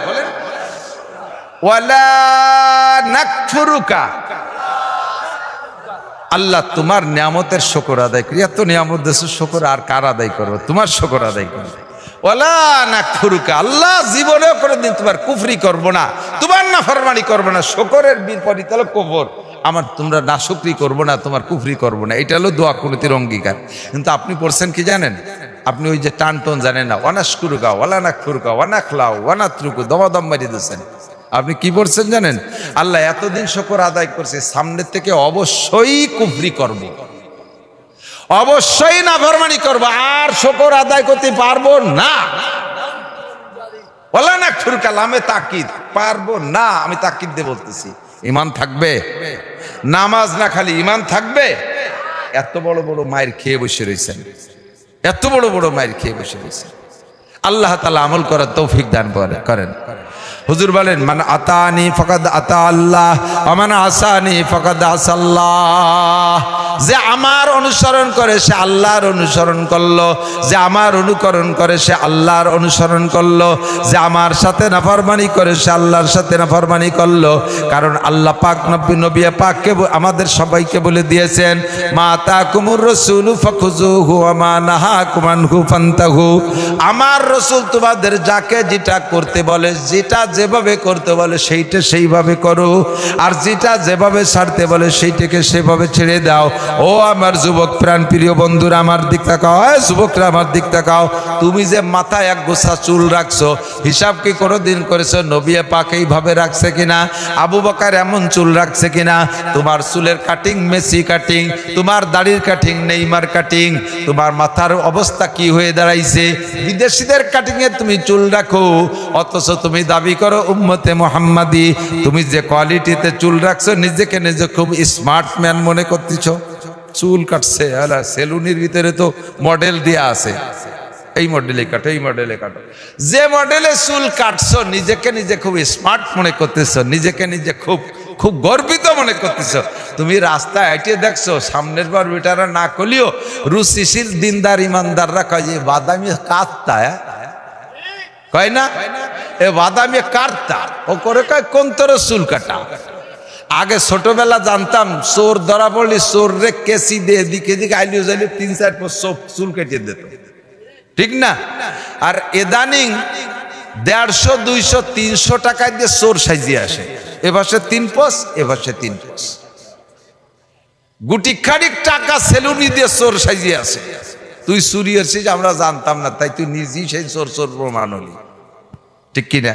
ওয়ালা নাকফুরুকা। আল্লাহ তোমার নিয়ামতের শুকর আদায় করি। এত নিয়ামত দেশের শুকর আর কার আদায় করবো? তোমার শুকর আদায় করবো। ওয়ালা নাকফুরুকা, আল্লাহ জীবনেও কোনোদিন তোমার কুফরি করবো না, তোমার নাফরমানি করবো না। শুকরের বিপরীত হলো কুফর। আমার তোমরা নাশুকরি করবো না, তোমার কুফরি করবো না। এটা হলো দোয়া কুনুতের অঙ্গীকার। কিন্তু আপনি পড়ছেন কি জানেন? আপনি ওই যে টান টোন জানেন না, ওয়ানাশকুরুকা ওয়ালা নাকফুরুকা ওয়ানাখলাউ ওয়ানাতরুকু, দমাদম মারি দিয়েছেন। আপনি কি পড়ছেন জানেন? আল্লাহ এতদিন শুকর আদায় করছে, সামনের থেকে অবশ্যই কুফরি করব, অবশ্যই নাফরমানি করব, আর শুকর আদায় করতে পারবো না। ওয়ালা নাকফুরুকা, লামে তাকিদ, পারবো না। আমি তাকিদ দিয়ে বলতেছি, ঈমান থাকবে। নামাজ না খালি ঈমান থাকবে। এত বড় বড় মায়ের খেয়ে বসে রয়েছেন, এত বড় বড় মায়ের খেয়ে বসে রয়েছেন। আল্লাহ তাআলা আমল করার তৌফিক দান করেন। হুজুর বলেন, মান আতানি ফাকাদ আতা আল্লাহ ওয়া মান আসানি ফাকাদ আসাল্লাহ। যে আমার অনুসরণ করে সে আল্লাহর অনুসরণ করলো, যে আমার অনুকরণ করে সে আল্লাহর অনুসরণ করলো, যে আমার সাথে নাফরমানি করে সে আল্লাহর সাথে নাফরমানি করলো। কারণ আল্লাহ পাক নবী পাককে আমাদের সবাইকে বলে দিয়েছেন, মা তাকুমুর রাসূলু ফাখুযুহু ওয়া মা নাহাকুম আনহু ফান্তাহু। আমার রাসূল তোমাদের যাকে যেটা করতে বলে, যেটা যেভাবে করতে বলে সেইটা সেইভাবে করো, আর যেটা যেভাবে ছাড়তে বলে সেইটাকে সেভাবে ছেড়ে দাও। ও আমার যুবক প্রাণ প্রিয় বন্ধুরা, আমার দিক তাকাও, যুবকরা আমার দিক তাকাও। তুমি যে মাথায় এক গোছা চুল রাখছো, হিসাব কি কোনোদিন করেছো নবী পাক এইভাবে রাখছে কিনা, আবু বকর এমন চুল রাখছে কিনা? তোমার চুলের কাটিং মেসি কাটিং, তোমার দাড়ির কাটিং নেইমার কাটিং, তোমার মাথার অবস্থা কি হয়ে দাঁড়াইছে? বিদেশিদের কাটিং এ তুমি চুল রাখো, অথচ তুমি দাবি করো উম্মতে মুহাম্মাদি। তুমি যে কোয়ালিটিতে চুল রাখছো, নিজেকে নিজে খুব স্মার্ট ম্যান মনে করতেছো। চুল কাটছে আলা সেলুনের ভিতরে তো মডেল দেয়া আছে, এই মডেলে কাটো, এই মডেলে কাটো। যে মডেলে চুল কাটছো, নিজেকে নিজে খুব স্মার্ট মনে করতেছো, নিজেকে নিজে খুব খুব গর্বিত মনে করতেছো। তুমি রাস্তায় হাঁটে দেখছো, সামনের বার বেটারা না করলেও রুচিশীল দিনদার ইমানদাররা কয় যে বাদামি কাটতা, কয় না এ বাদামি কাটতা, ও করে কয় কোন তোর চুল কাটা। আগে ছোটবেলা জানতাম, চোর ধরা পড়লি চোর রে কেসি দিয়ে দিকে দিকে আইলিও যাইলে 3-4 পর চুল কেটে দিত, ঠিক না? আর এদানিং 150, 200, 300 টাকায় দিয়ে চোর সাজিয়ে আসে। এবারে 3 পস, এবারে 3 পস, গুটি খানিক টাকা সেলুনি দিয়ে চোর সাজিয়ে আসে। তুই চুরি হচ্ছিস আমরা জানতাম না, তাই তুই নিজেই সেই চোর চোর প্রমাণ হলি, ঠিক কিনা?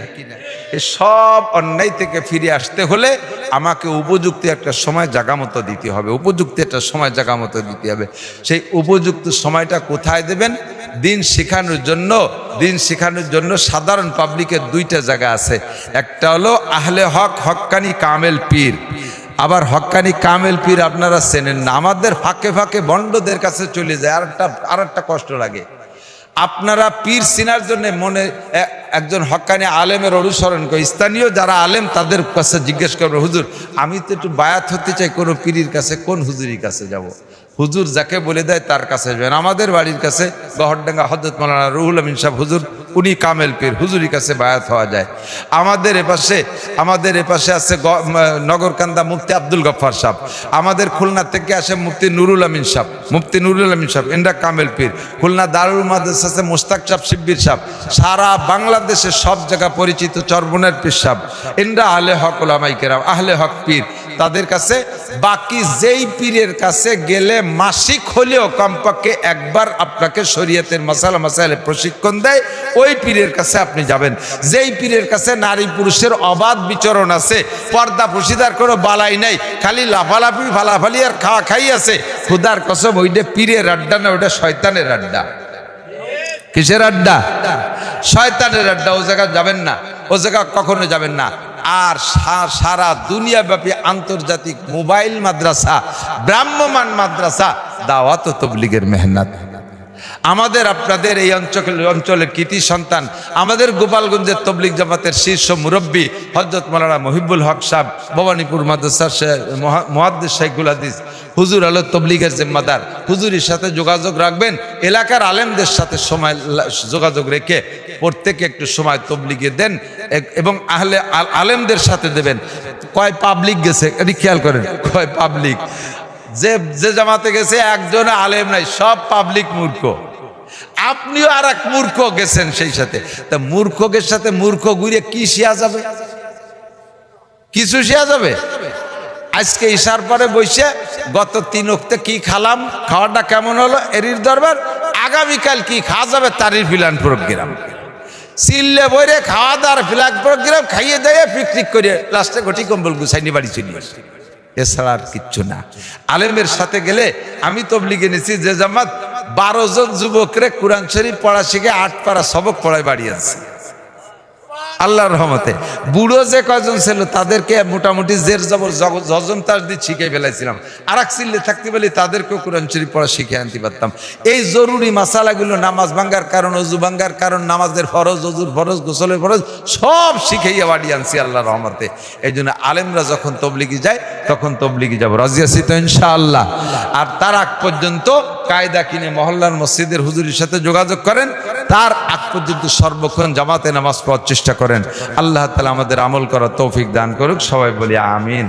এই সব অন্যায় থেকে ফিরে আসতে হলে আমাকে উপযুক্ত একটা সময় জায়গা মতো দিতে হবে, উপযুক্ত একটা সময় জায়গা মতো দিতে হবে। সেই উপযুক্ত সময়টা কোথায় দেবেন? দিন শেখানোর জন্য। দিন শেখানোর জন্য সাধারণ পাবলিকের 2টা জায়গা আছে। একটা হলো আহলে হক, হক্কানি কামেল পীর। আবার হক্কানি কামেল পীর আপনারা চেনেন না, আমাদের ফাঁকে ফাঁকে বন্ডদের কাছে চলে যায়। আর একটা কষ্ট লাগে, আপনারা পীর চিনার জন্য মনে একজন হক্কানি আলেমের অনুসরণ করে, স্থানীয় যারা আলেম তাদের কাছে জিজ্ঞেস করবে, হুজুর আমি তো একটু বায়াত হতে চাই, কোনো পীরের কাছে কোন হুজুরির কাছে যাব? হুজুর যাকে বলে দেয় তার কাছে যাবেন। আমাদের বাড়ির কাছে গহরডাঙ্গা হযরত মাওলানা রুহুল আমিন সাহেব হুজুর, উনি কামেল পীর, হুজুরির কাছে বায়াত হওয়া যায়। আমাদের এপাশে আছে নগরকান্দা মুফতি আব্দুল গফফার সাহেব, আমাদের খুলনা থেকে আসে মুফতি নুরুল আমিন সাহেব, এন্ডা কামেল পীর। খুলনা দারুল মাদ্রাসা আছে মোস্তাক সাহেব, শিব্বির সাহেব, সারা বাংলাদেশের সব জায়গা পরিচিত চরবনের পীর সাহেব, এন্ডা আহলে হক উলামায়ে কেরাম, আহলে হক পীর। তাদের কাছে বাকি যেই পীরের কাছে গেলে মাসিক হলেও কমপক্ষে একবার আপনাকে শরীয়তের মাসাইলে প্রশিক্ষণ দেয়, ওই পীরের কাছে আপনি যাবেন। যেই পীরের কাছে নারী পুরুষের অবাধ বিচরণ আছে, পর্দা পুশিদার কোনো বালাই নাই, খালি লাফালাফি ফালাফালি আর খাওয়া খাই আছে, খুদার কসম ওইটা পীরের আড্ডা না, ওইটা শয়তানের আড্ডা। কিসের আড্ডা? শয়তানের আড্ডা। ও জায়গা যাবেন না, ও জায়গা কখনো যাবেন না। আর সারা দুনিয়াব্যাপী আন্তর্জাতিক মোবাইল মাদ্রাসা, ব্রাহ্মমান মাদ্রাসা, দাওয়াত ও তাবলীগের মেহনত। আমাদের আপনাদের এই অঞ্চলের কৃতি সন্তান, আমাদের গোপালগঞ্জের তবলিগ জামাতের শীর্ষ মুরব্বী হযরত মাওলানা মহিবুল হক সাহেব, ভবানীপুর মাদ্রাসার মুহাদ্দিস শাইখুল হাদিস হুজুর আলো তবলিগের জিম্মাদার। হুজুরের সাথে যোগাযোগ রাখবেন, এলাকার আলেমদের সাথে সময় যোগাযোগ রেখে প্রত্যেকে একটু সময় তবলিগে দেন এবং আহলে আলেমদের সাথে দেবেন। কয় পাবলিক গেছে এটি খেয়াল করেন, কয় পাবলিক। যে জামাতে গেছে একজন আলেম নাই, সব পাবলিক মূর্খ। আপনিও আর এক মূর্খ গেছেন সেই সাথে। তা মূর্খের সাথে মূর্খ ঘুরে কি শিয়া যাবে? কিছু শিয়া যাবে? আজকে ইশার পরে বসে গত 3 ওয়াক্তে কি খালাম, খাওয়াটা কেমন হলো এরির দরবার, আগামীকাল কি খাওয়া যাবে তারই প্ল্যান প্রোগ্রাম। চিল্লে বইরে খাওয়া দাওয়ার ফ্ল্যাগ প্রোগ্রাম, খাইয়ে দেয় পিকনিক করে লাস্টে ঘটি কম্বল গুছাইনি বাড়ি চলে আসে। এছাড়া আর কিচ্ছু না। আলেমের সাথে গেলে, আমি তবলিগে নিয়েছি যে জামাত 12 জন যুবকরে কোরআন শরীফ পড়া শিখে 8 পারা সবক পড়ায় বাড়ি আছে। আল্লাহর রহমতে বুড়ো যে কয়জন ছিল তাদেরকে মোটামুটি জের জবর জজম তাস দিয়ে শিখে ফেলাইছিলাম। আর এক চিল্লে থাকতে বলি তাদেরকেও কোরআন শরীফ পড়া শিখে আনতে পারতাম। এই জরুরি মাসালাগুলো, নামাজ ভাঙ্গার কারণ, অজু ভাঙ্গার কারণ, নামাজের ফরজ, অজুর ফরজ, গোসলের ফরজ সব শিখেইয়া বাড়ি আনছি আল্লাহর রহমতে। এই জন্য আলেমরা যখন তবলিগি যায় তখন তবলিগি যাবো, রাজি আছি তো ইনশাআল্লাহ। আর তার আগ পর্যন্ত কায়দা কিনে মহল্লার মসজিদের হুজুরের সাথে যোগাযোগ করেন, তার আগ পর্যন্ত সর্বক্ষণ জামাতে নামাজ পড়ার চেষ্টা করেন। আল্লাহ তাআলা আমাদের আমল করার তৌফিক দান করুক, সবাই বলি আমিন।